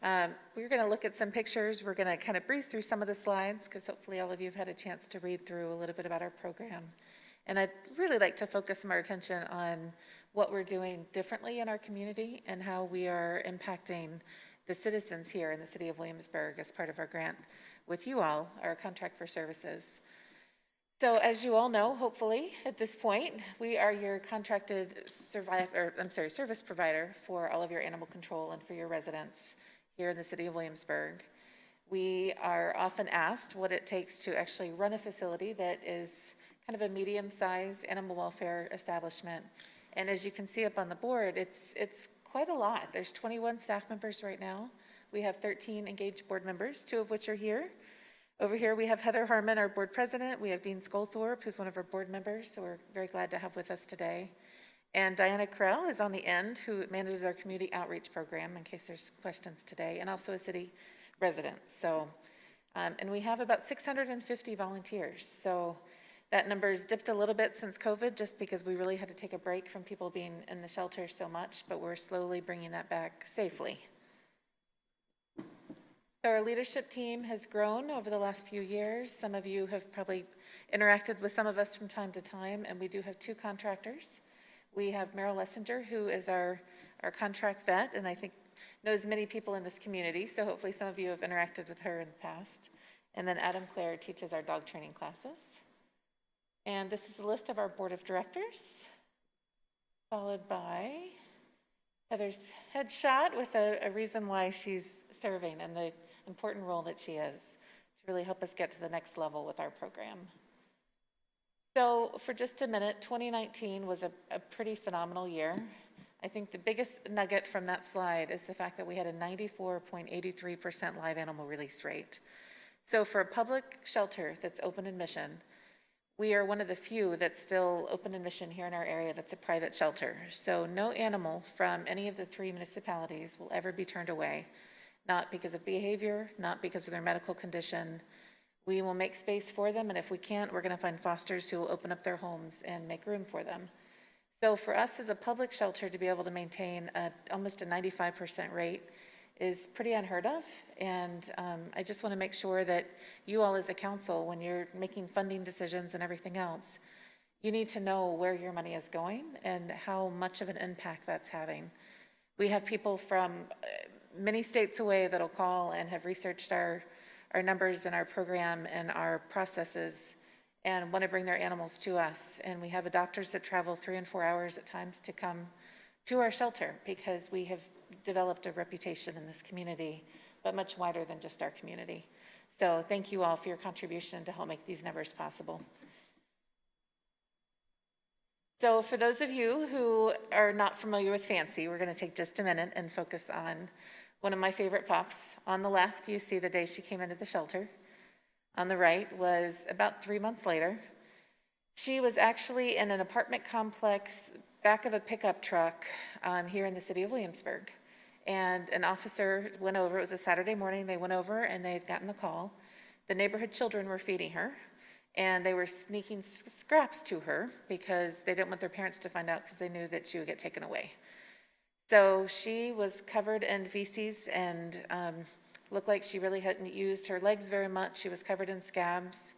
We're going to look at some pictures. We're going to kind of breeze through some of the slides because hopefully all of you have had a chance to read through a little bit about our program. And I'd really like to focus some of our attention on what we're doing differently in our community and how we are impacting the citizens here in the city of Williamsburg as part of our grant with you all, our contract for services. So as you all know, hopefully at this point, we are your contracted service provider for all of your animal control and for your residents here in the city of Williamsburg. We are often asked what it takes to actually run a facility that is kind of a medium-sized animal welfare establishment. And as you can see up on the board, it's quite a lot. There's 21 staff members right now. We have 13 engaged board members, 2 of which are here. Over here we have Heather Harmon, our board president. We have Dean Skolthorpe, who's one of our board members, so we're very glad to have with us today. And Diana Krell is on the end, who manages our community outreach program, in case there's questions today, and also a city resident. So, and we have about 650 volunteers. So that number's dipped a little bit since COVID, just because we really had to take a break from people being in the shelter so much, but we're slowly bringing that back safely. So our leadership team has grown over the last few years. Some of you have probably interacted with some of us from time to time, and we do have 2 contractors. We have Meryl Lessinger, who is our contract vet, and I think knows many people in this community, so hopefully some of you have interacted with her in the past. And then Adam Clare teaches our dog training classes. And this is a list of our board of directors, followed by Heather's headshot with a reason why she's serving and the important role that she is to really help us get to the next level with our program. So for just a minute, 2019 was a pretty phenomenal year. I think the biggest nugget from that slide is the fact that we had a 94.83% live animal release rate. So for a public shelter that's open admission, we are one of the few that's still open admission here in our area that's a private shelter. So no animal from any of the 3 municipalities will ever be turned away, not because of behavior, not because of their medical condition. We will make space for them, and if we can't, we're gonna find fosters who will open up their homes and make room for them. So for us as a public shelter to be able to maintain almost a 95% rate is pretty unheard of, and I just want to make sure that you all as a council, when you're making funding decisions and everything else, you need to know where your money is going and how much of an impact that's having. We have people from many states away that'll call and have researched our numbers and our program and our processes and want to bring their animals to us. And we have adopters that travel 3 and 4 hours at times to come to our shelter because we have developed a reputation in this community, but much wider than just our community. So thank you all for your contribution to help make these numbers possible. So for those of you who are not familiar with Fancy, we're going to take just a minute and focus on one of my favorite pups. On the left, you see the day she came into the shelter. On the right was about 3 months later. She was actually in an apartment complex back of a pickup truck here in the city of Williamsburg. And an officer went over, it was a Saturday morning, they went over and they had gotten the call. The neighborhood children were feeding her and they were sneaking scraps to her because they didn't want their parents to find out because they knew that she would get taken away. So she was covered in feces and looked like she really hadn't used her legs very much. She was covered in scabs.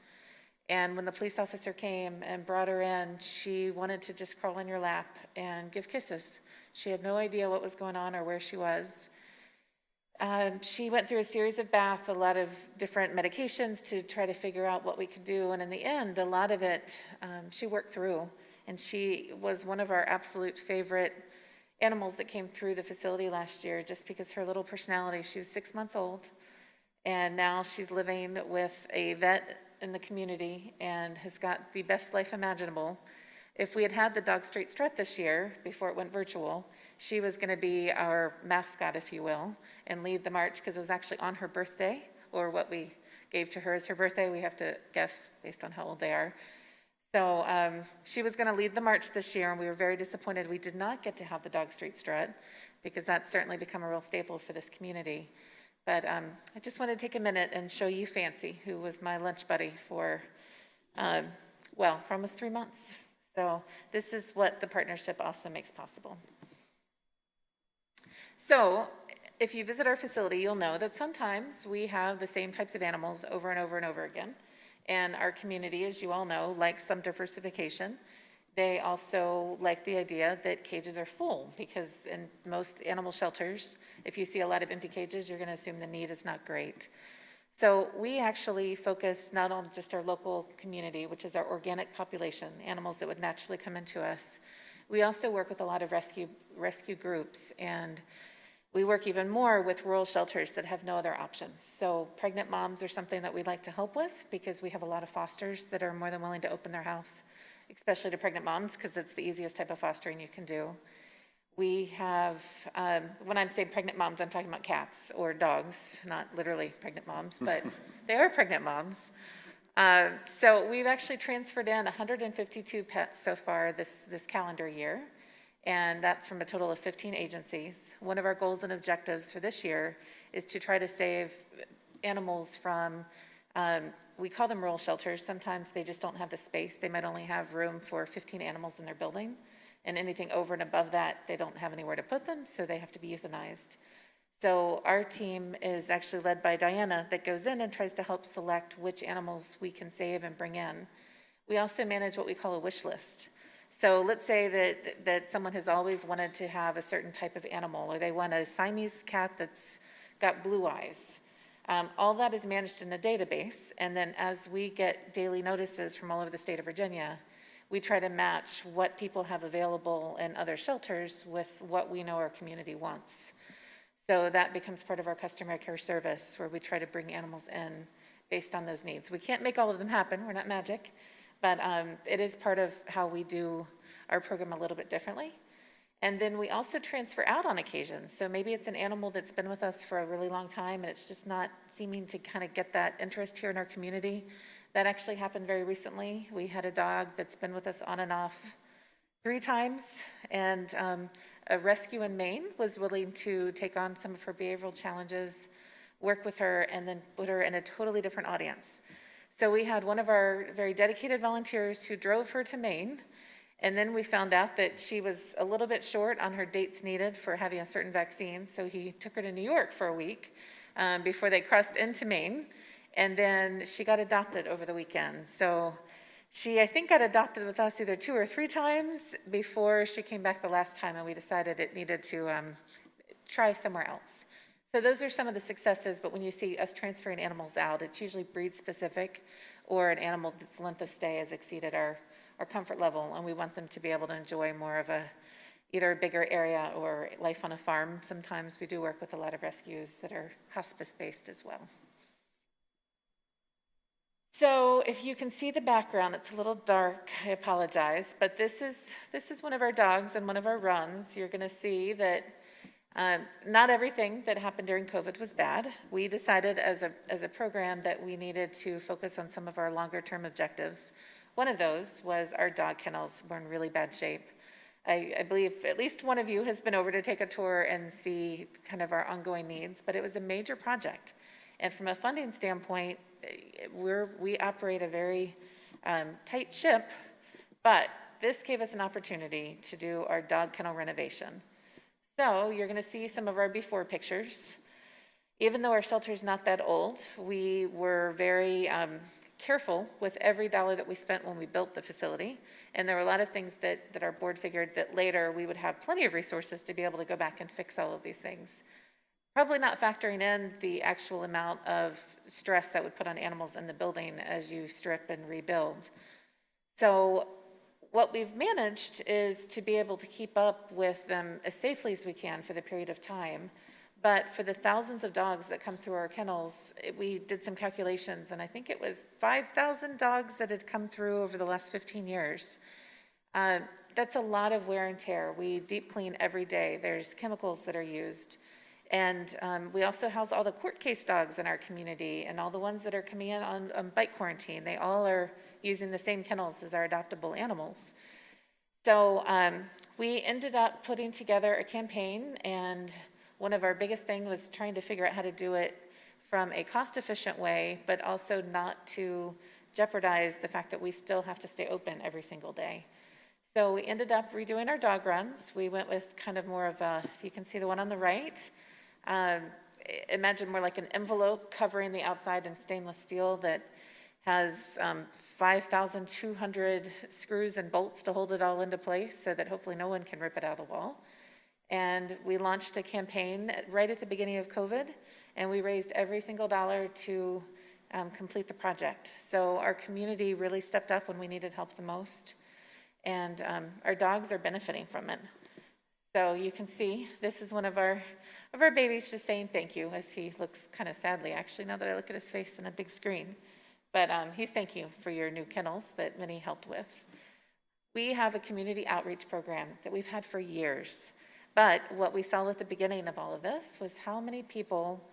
And when the police officer came and brought her in, she wanted to just crawl in your lap and give kisses. She had no idea what was going on or where she was. She went through a series of baths, a lot of different medications to try to figure out what we could do. And in the end, a lot of it she worked through. And she was one of our absolute favorite animals that came through the facility last year just because her little personality. She was 6 months old. And now she's living with a vet in the community and has got the best life imaginable. If we had had the Dog Straight Strut this year, before it went virtual, She was going to be our mascot, if you will, and lead the march because it was actually on her birthday, or what we gave to her as her birthday. We have to guess based on how old they are. So she was going to lead the march this year, and we were very disappointed we did not get to have the Dog Street Strut, because that's certainly become a real staple for this community. But I just wanted to take a minute and show you Fancy, who was my lunch buddy for, for almost 3 months. So this is what the partnership also makes possible. So if you visit our facility, you'll know that sometimes we have the same types of animals over and over and over again. And our community, as you all know, likes some diversification. They also like the idea that cages are full, because in most animal shelters, if you see a lot of empty cages, you're going to assume the need is not great. So we actually focus not on just our local community, which is our organic population, animals that would naturally come into us. We also work with a lot of rescue groups, and we work even more with rural shelters that have no other options. So pregnant moms are something that we'd like to help with, because we have a lot of fosters that are more than willing to open their house, especially to pregnant moms, because it's the easiest type of fostering you can do. We have, when I'm saying pregnant moms, I'm talking about cats or dogs, not literally pregnant moms, but they are pregnant moms. So we've actually transferred in 152 pets so far this calendar year, and that's from a total of 15 agencies. One of our goals and objectives for this year is to try to save animals from, we call them rural shelters. Sometimes they just don't have the space. They might only have room for 15 animals in their building, and anything over and above that, they don't have anywhere to put them, so they have to be euthanized. So our team is actually led by Diana, that goes in and tries to help select which animals we can save and bring in. We also manage what we call a wish list. So let's say that someone has always wanted to have a certain type of animal, or they want a Siamese cat that's got blue eyes. All that is managed in a database, and then as we get daily notices from all over the state of Virginia, we try to match what people have available in other shelters with what we know our community wants. So that becomes part of our customer care service, where we try to bring animals in based on those needs. We can't make all of them happen, we're not magic, but it is part of how we do our program a little bit differently. And then we also transfer out on occasion. So maybe it's an animal that's been with us for a really long time, and it's just not seeming to kind of get that interest here in our community. That actually happened very recently. We had a dog that's been with us on and off 3 times, and a rescue in Maine was willing to take on some of her behavioral challenges, work with her, and then put her in a totally different audience. So we had one of our very dedicated volunteers who drove her to Maine, and then we found out that she was a little bit short on her dates needed for having a certain vaccine, so he took her to New York for a week before they crossed into Maine, and then she got adopted over the weekend. So she, I think, got adopted with us either 2 or 3 times before she came back the last time, and we decided it needed to try somewhere else. So those are some of the successes, but when you see us transferring animals out, it's usually breed specific, or an animal that's length of stay has exceeded our comfort level, and we want them to be able to enjoy more of either a bigger area or life on a farm. Sometimes we do work with a lot of rescues that are hospice-based as well. So if you can see the background, it's a little dark, I apologize, but this is one of our dogs and one of our runs. You're gonna see that not everything that happened during COVID was bad. We decided as a program that we needed to focus on some of our longer term objectives. One of those was our dog kennels were in really bad shape. I believe at least one of you has been over to take a tour and see kind of our ongoing needs, but it was a major project. And from a funding standpoint, we operate a very tight ship, but this gave us an opportunity to do our dog kennel renovation. So you're gonna see some of our before pictures. Even though our shelter's not that old, we were very careful with every dollar that we spent when we built the facility. And there were a lot of things that our board figured that later we would have plenty of resources to be able to go back and fix all of these things. Probably not factoring in the actual amount of stress that would put on animals in the building as you strip and rebuild. So what we've managed is to be able to keep up with them as safely as we can for the period of time. But for the thousands of dogs that come through our kennels, we did some calculations, and I think it was 5,000 dogs that had come through over the last 15 years. that's a lot of wear and tear. We deep clean every day. There's chemicals that are used. And we also house all the court case dogs in our community and all the ones that are coming in on bite quarantine. They all are using the same kennels as our adoptable animals. So we ended up putting together a campaign, and one of our biggest things was trying to figure out how to do it from a cost-efficient way, but also not to jeopardize the fact that we still have to stay open every single day. So we ended up redoing our dog runs. We went with kind of more of a, if you can see the one on the right, imagine more like an envelope covering the outside in stainless steel that has 5,200 screws and bolts to hold it all into place so that hopefully no one can rip it out of the wall. And we launched a campaign right at the beginning of COVID, and we raised every single dollar to complete the project. So our community really stepped up when we needed help the most, and our dogs are benefiting from it. So you can see, this is one of our babies just saying thank you, as he looks kind of sadly, actually, now that I look at his face on a big screen. But he's thank you for your new kennels that Minnie helped with. We have a community outreach program that we've had for years. But what we saw at the beginning of all of this was how many people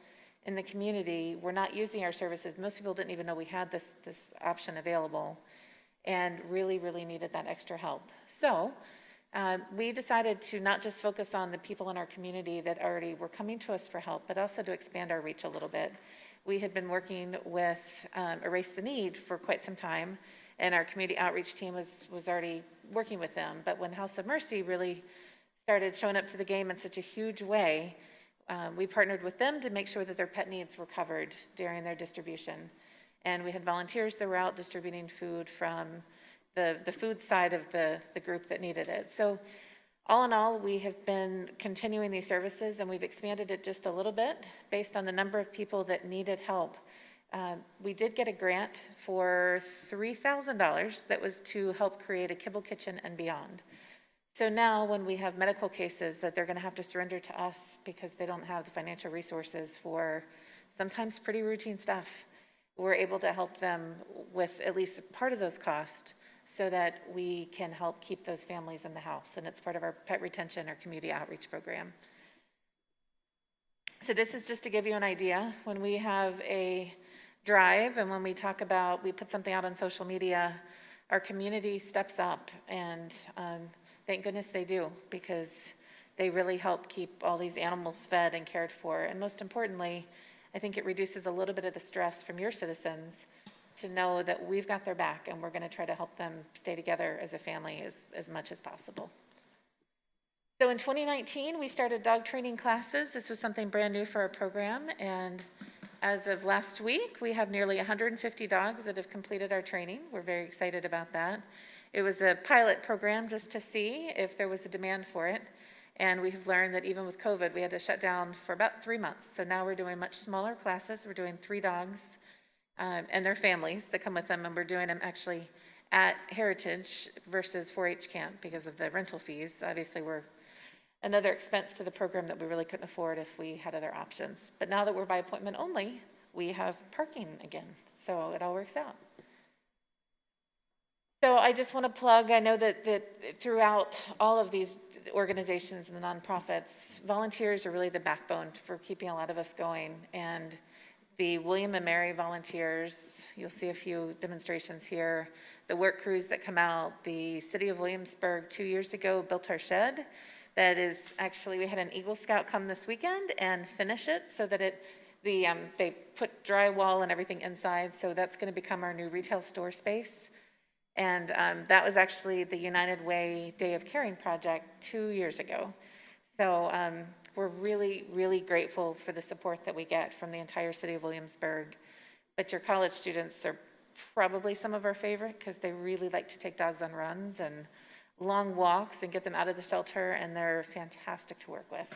in the community were not using our services. Most people didn't even know we had this option available and really, really needed that extra help. So we decided to not just focus on the people in our community that already were coming to us for help, but also to expand our reach a little bit. We had been working with Erase the Need for quite some time, and our community outreach team was already working with them. But when House of Mercy really started showing up to the game in such a huge way, we partnered with them to make sure that their pet needs were covered during their distribution. And we had volunteers that were out distributing food from the food side of the group that needed it. So all in all, we have been continuing these services, and we've expanded it just a little bit based on the number of people that needed help. We did get a grant for $3,000 that was to help create a kibble kitchen and beyond. So now when we have medical cases that they're going to have to surrender to us because they don't have the financial resources for sometimes pretty routine stuff, we're able to help them with at least part of those costs so that we can help keep those families in the house. And it's part of our pet retention or community outreach program. So this is just to give you an idea. When we have a drive and when we talk about, we put something out on social media, our community steps up, and thank goodness they do, because they really help keep all these animals fed and cared for. And most importantly, I think it reduces a little bit of the stress from your citizens to know that we've got their back and we're going to try to help them stay together as a family as much as possible. So in 2019, we started dog training classes. This was something brand new for our program, and as of last week, we have nearly 150 dogs that have completed our training. We're very excited about that. It was a pilot program just to see if there was a demand for it, and we've learned that even with COVID, we had to shut down for about 3 months. So now we're doing much smaller classes. We're doing 3 dogs and their families that come with them, and we're doing them actually at Heritage versus 4-H camp because of the rental fees. Obviously, we're another expense to the program that we really couldn't afford if we had other options. But now that we're by appointment only, we have parking again, so it all works out. So I just want to plug, I know that throughout all of these organizations and the nonprofits, volunteers are really the backbone for keeping a lot of us going. And the William and Mary volunteers, you'll see a few demonstrations here, the work crews that come out, the city of Williamsburg 2 years ago built our shed. That is actually, we had an Eagle Scout come this weekend and finish it so that they put drywall and everything inside. So that's going to become our new retail store space. And that was actually the United Way Day of Caring project 2 years ago. So we're really, really grateful for the support that we get from the entire city of Williamsburg. But your college students are probably some of our favorite because they really like to take dogs on runs and long walks and get them out of the shelter, and they're fantastic to work with.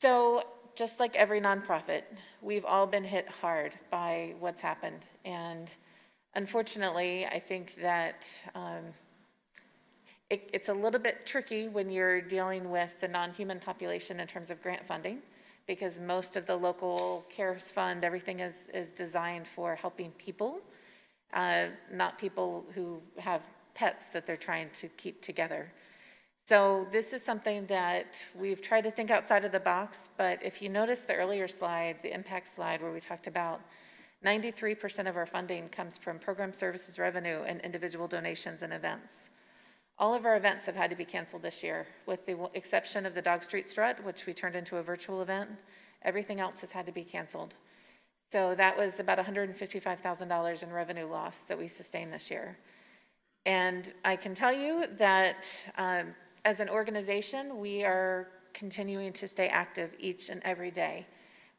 So just like every nonprofit, we've all been hit hard by what's happened. And unfortunately, I think that it's a little bit tricky when you're dealing with the non-human population in terms of grant funding, because most of the local CARES fund, everything is designed for helping people, not people who have pets that they're trying to keep together. So this is something that we've tried to think outside of the box, but if you notice the earlier slide, the impact slide where we talked about 93% of our funding comes from program services revenue and individual donations and events. All of our events have had to be canceled this year, with the exception of the Dog Street Strut, which we turned into a virtual event. Everything else has had to be canceled. So that was about $155,000 in revenue loss that we sustained this year. And I can tell you that as an organization, we are continuing to stay active each and every day.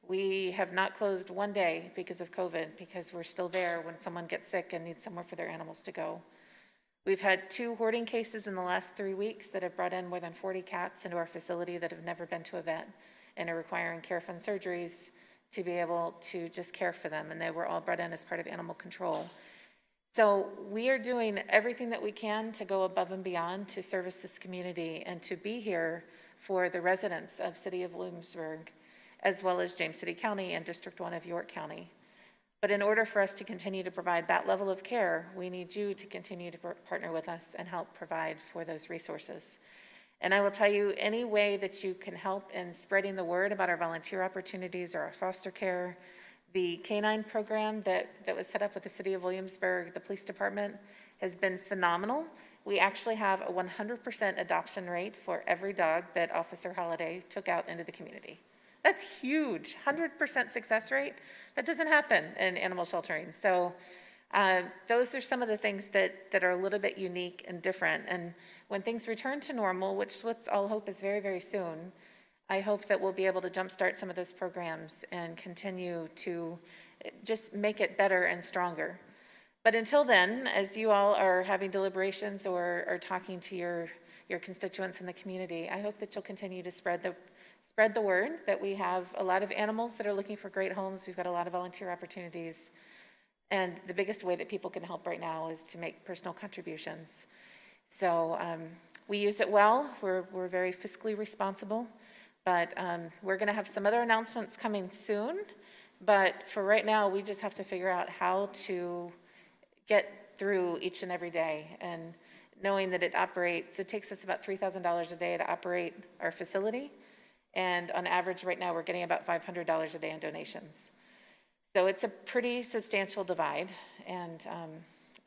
We have not closed one day because of COVID, because we're still there when someone gets sick and needs somewhere for their animals to go. We've had 2 hoarding cases in the last 3 weeks that have brought in more than 40 cats into our facility that have never been to a vet and are requiring care fund surgeries to be able to just care for them. And they were all brought in as part of animal control. So we are doing everything that we can to go above and beyond to service this community and to be here for the residents of City of Williamsburg, as well as James City County and District 1 of York County. But in order for us to continue to provide that level of care, we need you to continue to partner with us and help provide for those resources. And I will tell you, any way that you can help in spreading the word about our volunteer opportunities or our foster care, the canine program that was set up with the City of Williamsburg, the police department, has been phenomenal. We actually have a 100% adoption rate for every dog that Officer Holliday took out into the community. That's huge, 100% success rate. That doesn't happen in animal sheltering. So those are some of the things that are a little bit unique and different. And when things return to normal, which let's all hope is very, very soon, I hope that we'll be able to jumpstart some of those programs and continue to just make it better and stronger. But until then, as you all are having deliberations or are talking to your constituents in the community, I hope that you'll continue to spread the word that we have a lot of animals that are looking for great homes. We've got a lot of volunteer opportunities. And the biggest way that people can help right now is to make personal contributions. So we use it well. We're very fiscally responsible. But we're going to have some other announcements coming soon. But for right now, we just have to figure out how to get through each and every day. And knowing that it takes us about $3,000 a day to operate our facility. And on average right now, we're getting about $500 a day in donations. So it's a pretty substantial divide. And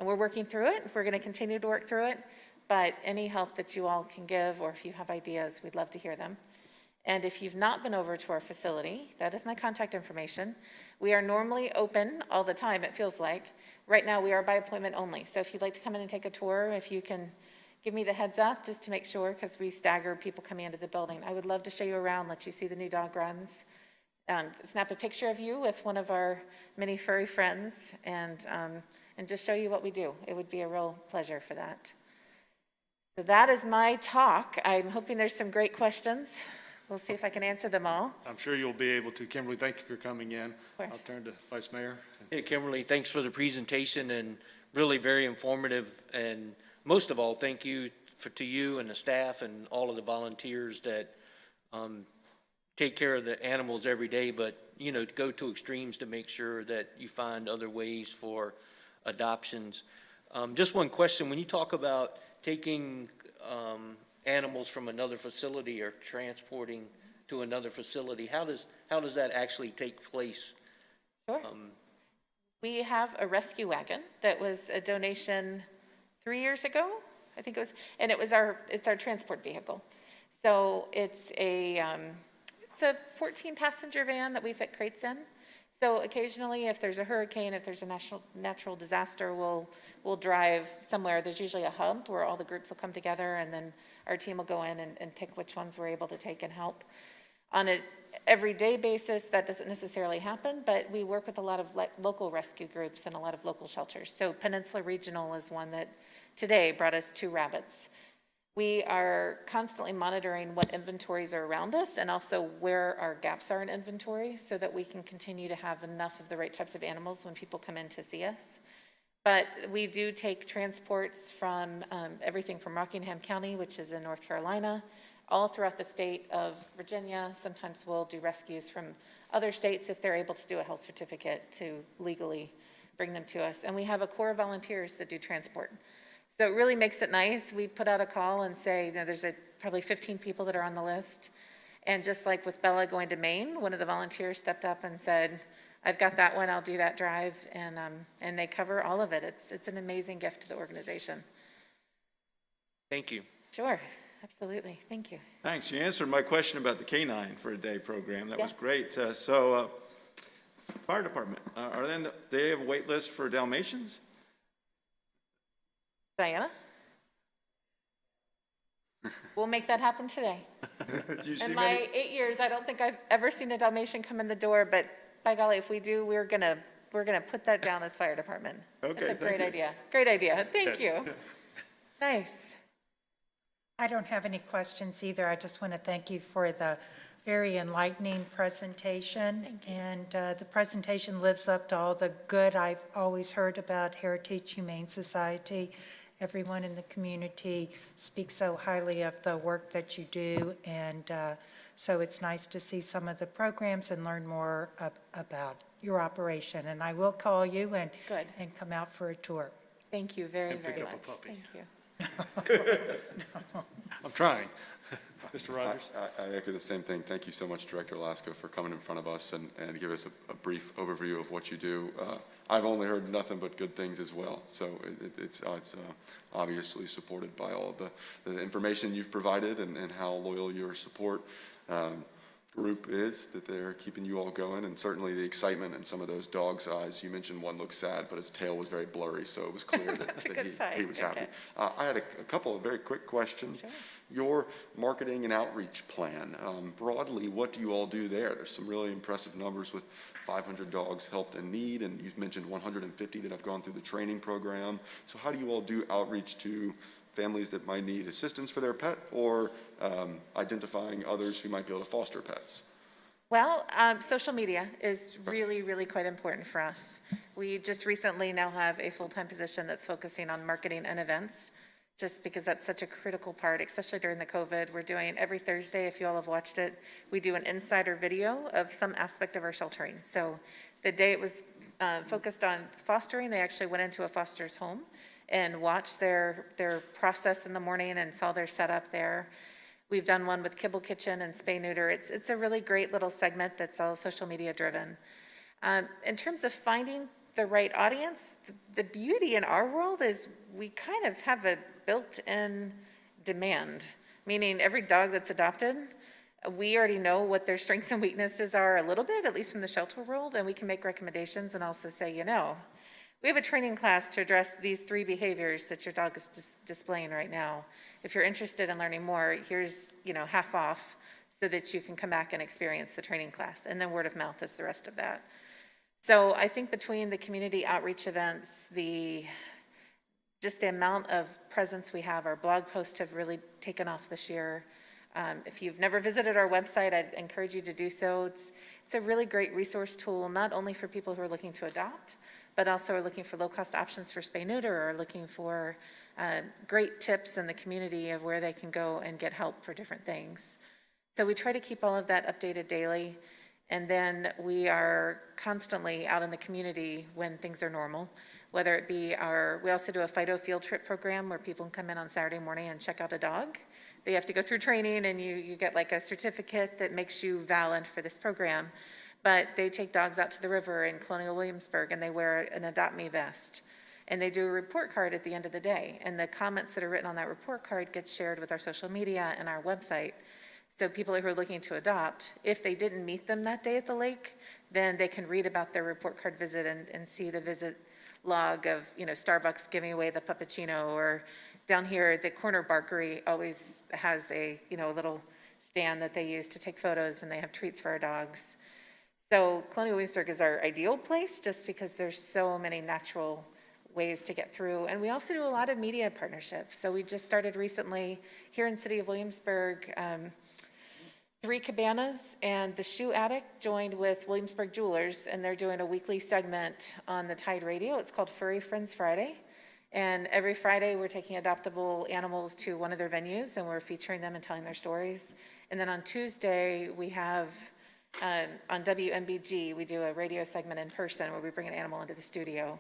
we're working through it. We're going to continue to work through it. But any help that you all can give, or if you have ideas, we'd love to hear them. And if you've not been over to our facility, that is my contact information. We are normally open all the time, it feels like. Right now, we are by appointment only. So if you'd like to come in and take a tour, if you can give me the heads up just to make sure, because we stagger people coming into the building. I would love to show you around, let you see the new dog runs, snap a picture of you with one of our many furry friends, and just show you what we do. It would be a real pleasure for that. So that is my talk. I'm hoping there's some great questions. We'll see if I can answer them all. I'm sure you'll be able to. Kimberly, thank you for coming in. I'll turn to Vice Mayor. Hey, Kimberly, thanks for the presentation and really very informative. And most of all, thank you to you and the staff and all of the volunteers that take care of the animals every day, but, you know, go to extremes to make sure that you find other ways for adoptions. Just one question. When you talk about taking animals from another facility or transporting to another facility, how does that actually take place? Sure. We have a rescue wagon that was a donation 3 years ago, I think it was, and it's our transport vehicle. So it's a 14-passenger van that we fit crates in. So occasionally, if there's a hurricane, if there's a natural disaster, we'll drive somewhere. There's usually a hub where all the groups will come together, and then our team will go in and pick which ones we're able to take and help. On an everyday basis, that doesn't necessarily happen, but we work with a lot of local rescue groups and a lot of local shelters. So Peninsula Regional is one that today brought us 2 rabbits. We are constantly monitoring what inventories are around us and also where our gaps are in inventory so that we can continue to have enough of the right types of animals when people come in to see us. But we do take transports from everything from Rockingham County, which is in North Carolina, all throughout the state of Virginia. Sometimes we'll do rescues from other states if they're able to do a health certificate to legally bring them to us. And we have a core of volunteers that do transport. So it really makes it nice. We put out a call and say, you know, there's probably 15 people that are on the list. And just like with Bella going to Maine, one of the volunteers stepped up and said, I've got that one, I'll do that drive. And they cover all of it. It's an amazing gift to the organization. Thank you. Sure, absolutely. Thank you. Thanks. You answered my question about the Canine for a Day program. That was Yes. great. Fire department, do they have a wait list for Dalmatians? Diana? We'll make that happen today. Do you see In many? my 8 years, I don't think I've ever seen a Dalmatian come in the door, but by golly, if we do, we're gonna put that down as fire department. Okay, That's a thank great you. idea. Great idea. Thank you. Nice. I don't have any questions either. I just want to thank you for the very enlightening presentation. And the presentation lives up to all the good I've always heard about Heritage Humane Society. Everyone in the community speaks so highly of the work that you do. And so it's nice to see some of the programs and learn more about your operation. And I will call you and come out for a tour. Thank you very, And pick very up a much. puppy. Thank you. I'm trying. Mr. Rogers? I echo the same thing. Thank you so much, Director Laska, for coming in front of us and give us a brief overview of what you do. I've only heard nothing but good things as well, so it's obviously supported by all of the information you've provided and how loyal your support group is, that they're keeping you all going, and certainly the excitement in some of those dogs' eyes. You mentioned one looked sad, but his tail was very blurry, so it was clear that he was happy. Okay. I had a couple of very quick questions. Sure. Your marketing and outreach plan, broadly, what do you all do there? There's some really impressive numbers with 500 dogs helped in need, and you've mentioned 150 that have gone through the training program. So how do you all do outreach to families that might need assistance for their pet, or identifying others who might be able to foster pets? Well, social media is really, really quite important for us. We just recently now have a full-time position that's focusing on marketing and events, just because that's such a critical part, especially during the COVID. We're doing every Thursday, if you all have watched it, we do an insider video of some aspect of our sheltering. So the day it was focused on fostering, they actually went into a foster's home and watched their process in the morning and saw their setup there. We've done one with Kibble Kitchen and Spay Neuter. It's a really great little segment that's all social media driven. In terms of finding the right audience, the beauty in our world is we kind of have a built-in demand, meaning every dog that's adopted, we already know what their strengths and weaknesses are a little bit, at least from the shelter world, and we can make recommendations and also say, you know, we have a training class to address these 3 behaviors that your dog is displaying right now. If you're interested in learning more, here's, you know, half off so that you can come back and experience the training class. And then word of mouth is the rest of that. So I think between the community outreach events, just the amount of presence we have, our blog posts have really taken off this year. If you've never visited our website, I'd encourage you to do so. It's a really great resource tool, not only for people who are looking to adopt, but also are looking for low-cost options for spay-neuter, or looking for great tips in the community of where they can go and get help for different things. So we try to keep all of that updated daily, and then we are constantly out in the community when things are normal, whether it be we also do a Fido field trip program where people can come in on Saturday morning and check out a dog. They have to go through training, and you get like a certificate that makes you valid for this program. But they take dogs out to the river in Colonial Williamsburg, and they wear an Adopt Me vest. And they do a report card at the end of the day. And the comments that are written on that report card get shared with our social media and our website. So people who are looking to adopt, if they didn't meet them that day at the lake, then they can read about their report card visit and see the visit log of, you know, Starbucks giving away the puppuccino, or down here, the corner barkery always has a, you know, a little stand that they use to take photos, and they have treats for our dogs. So Colonial Williamsburg is our ideal place just because there's so many natural ways to get through. And we also do a lot of media partnerships. So we just started recently here in the city of Williamsburg, 3 cabanas and the Shoe Addict joined with Williamsburg Jewelers, and they're doing a weekly segment on the Tide Radio. It's called Furry Friends Friday. And every Friday we're taking adoptable animals to one of their venues, and we're featuring them and telling their stories. And then on Tuesday we have on WMBG, we do a radio segment in person where we bring an animal into the studio.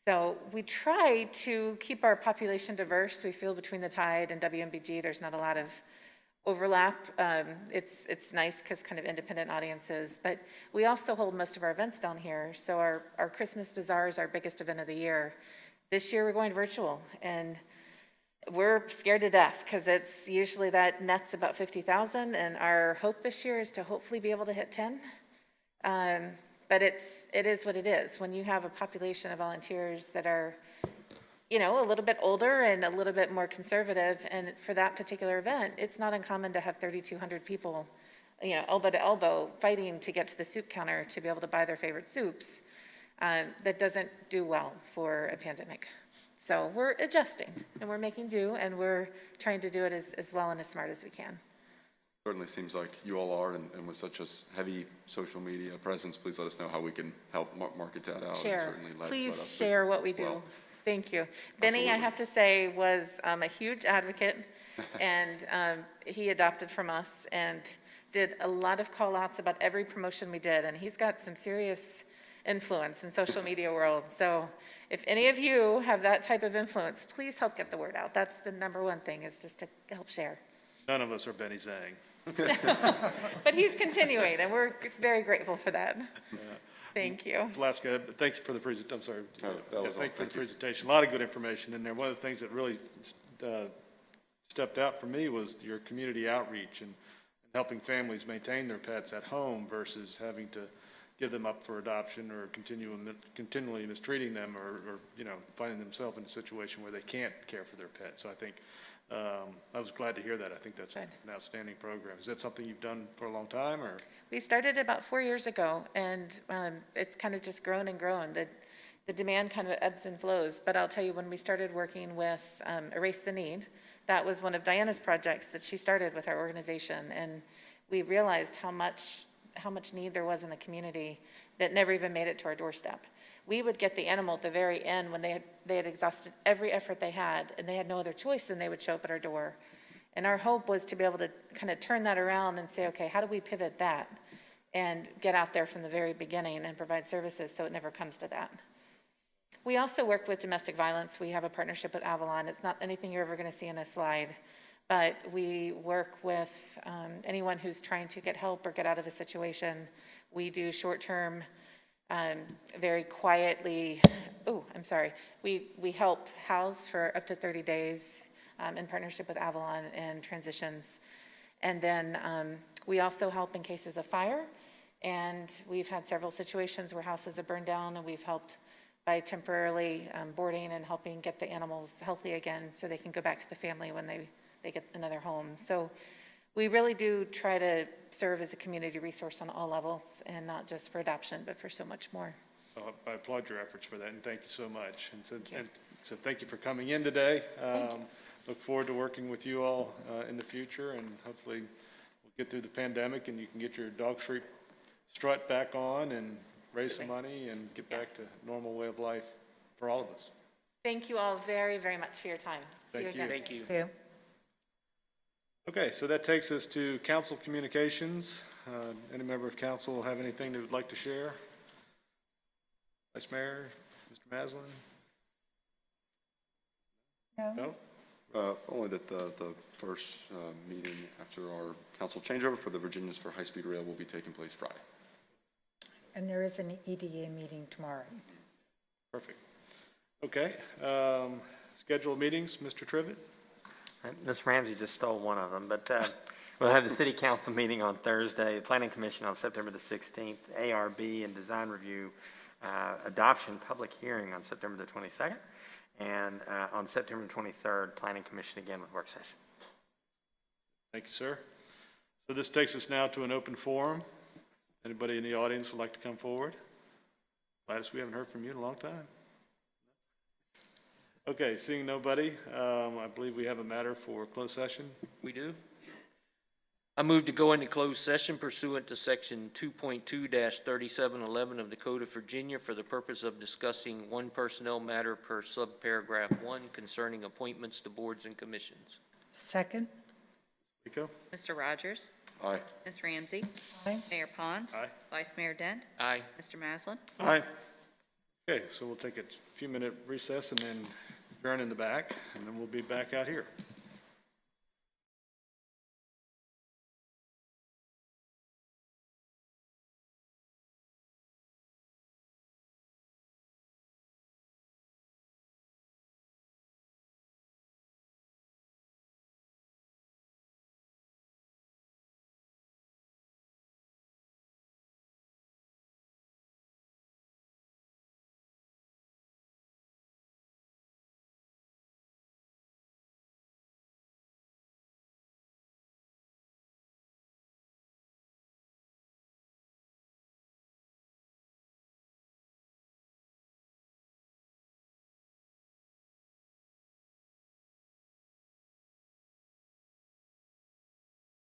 So we try to keep our population diverse. We feel between the Tide and WMBG, there's not a lot of overlap. It's nice because kind of independent audiences, but we also hold most of our events down here. So our Christmas Bazaar is our biggest event of the year. This year we're going virtual, and we're scared to death because it's usually that nets about 50,000, and our hope this year is to hopefully be able to hit 10. But it is what it is. When you have a population of volunteers that are, you know, a little bit older and a little bit more conservative, and for that particular event, it's not uncommon to have 3,200 people, you know, elbow to elbow fighting to get to the soup counter to be able to buy their favorite soups. That doesn't do well for a pandemic. So we're adjusting, and we're making do, and we're trying to do it as well and as smart as we can. Certainly seems like you all are, and with such a heavy social media presence, please let us know how we can help market that out. And Share. certainly let Please us share what we do. well. Thank you. Benny, I have to say, was a huge advocate, and he adopted from us and did a lot of call outs about every promotion we did, and he's got some serious influence in social media world. So if any of you have that type of influence, please help get the word out. That's the number one thing, is just to help share. None of us are Benny Zhang. But he's continuing, and we're very grateful for that. Yeah. Thank you. Laska, thank you for the presentation. I'm sorry. that was all. Thank you for the Thank you. presentation. A lot of good information in there. One of the things that really stepped out for me was your community outreach and helping families maintain their pets at home versus having to give them up for adoption or continually mistreating them or you know, finding themselves in a situation where they can't care for their pet. So I think I was glad to hear that. I think that's an outstanding program. Is that something you've done for a long time, or? We started about 4 years ago, and it's kind of just grown and grown. The demand kind of ebbs and flows, but I'll tell you, when we started working with Erase the Need, that was one of Diana's projects that she started with our organization, and we realized how much need there was in the community that never even made it to our doorstep. We would get the animal at the very end when they had exhausted every effort they had, and they had no other choice than they would show up at our door. And our hope was to be able to kind of turn that around and say, okay, how do we pivot that and get out there from the very beginning and provide services so it never comes to that. We also work with domestic violence. We have a partnership with Avalon. It's not anything you're ever going to see in a slide, but we work with anyone who's trying to get help or get out of a situation. We do short-term, very quietly, we help house for up to 30 days in partnership with Avalon and transitions. And then we also help in cases of fire, and we've had several situations where houses have burned down, and we've helped by temporarily boarding and helping get the animals healthy again so they can go back to the family when they get another home. So we really do try to serve as a community resource on all levels, and not just for adoption, but for so much more. Well, I applaud your efforts for that, and thank you so much. And so thank you for coming in today. Look forward to working with you all in the future, and hopefully we'll get through the pandemic and you can get your dog street strut back on and raise some money and get back to normal way of life for all of us. Thank you all very, very much for your time. See you again. Thank you. Thank you. Okay, so that takes us to council communications. Any member of council have anything they would like to share? Vice Mayor, Mr. Maslin? No? No? Only that the first meeting after our council changeover for the Virginians for High-Speed Rail will be taking place Friday. And there is an EDA meeting tomorrow. Perfect. Okay, scheduled meetings, Mr. Trivett? Ms. Ramsey just stole one of them, but we'll have the city council meeting on Thursday, the planning commission on September the 16th, ARB and design review adoption public hearing on September the 22nd, and on September 23rd, planning commission again with work session. Thank you, sir. So this takes us now to an open forum. Anybody in the audience would like to come forward? Gladys, we haven't heard from you in a long time. Okay, seeing nobody, I believe we have a matter for closed session. We do. I move to go into closed session pursuant to section 2.2-3711 of the Code of Virginia for the purpose of discussing one personnel matter per subparagraph 1 concerning appointments to boards and commissions. Second? Rico? Mr. Rogers? Aye. Ms. Ramsey? Aye. Mayor Pons? Aye. Vice Mayor Dent? Aye. Mr. Maslin? Aye. Okay, so we'll take a few-minute recess and then adjourn in the back, and then we'll be back out here.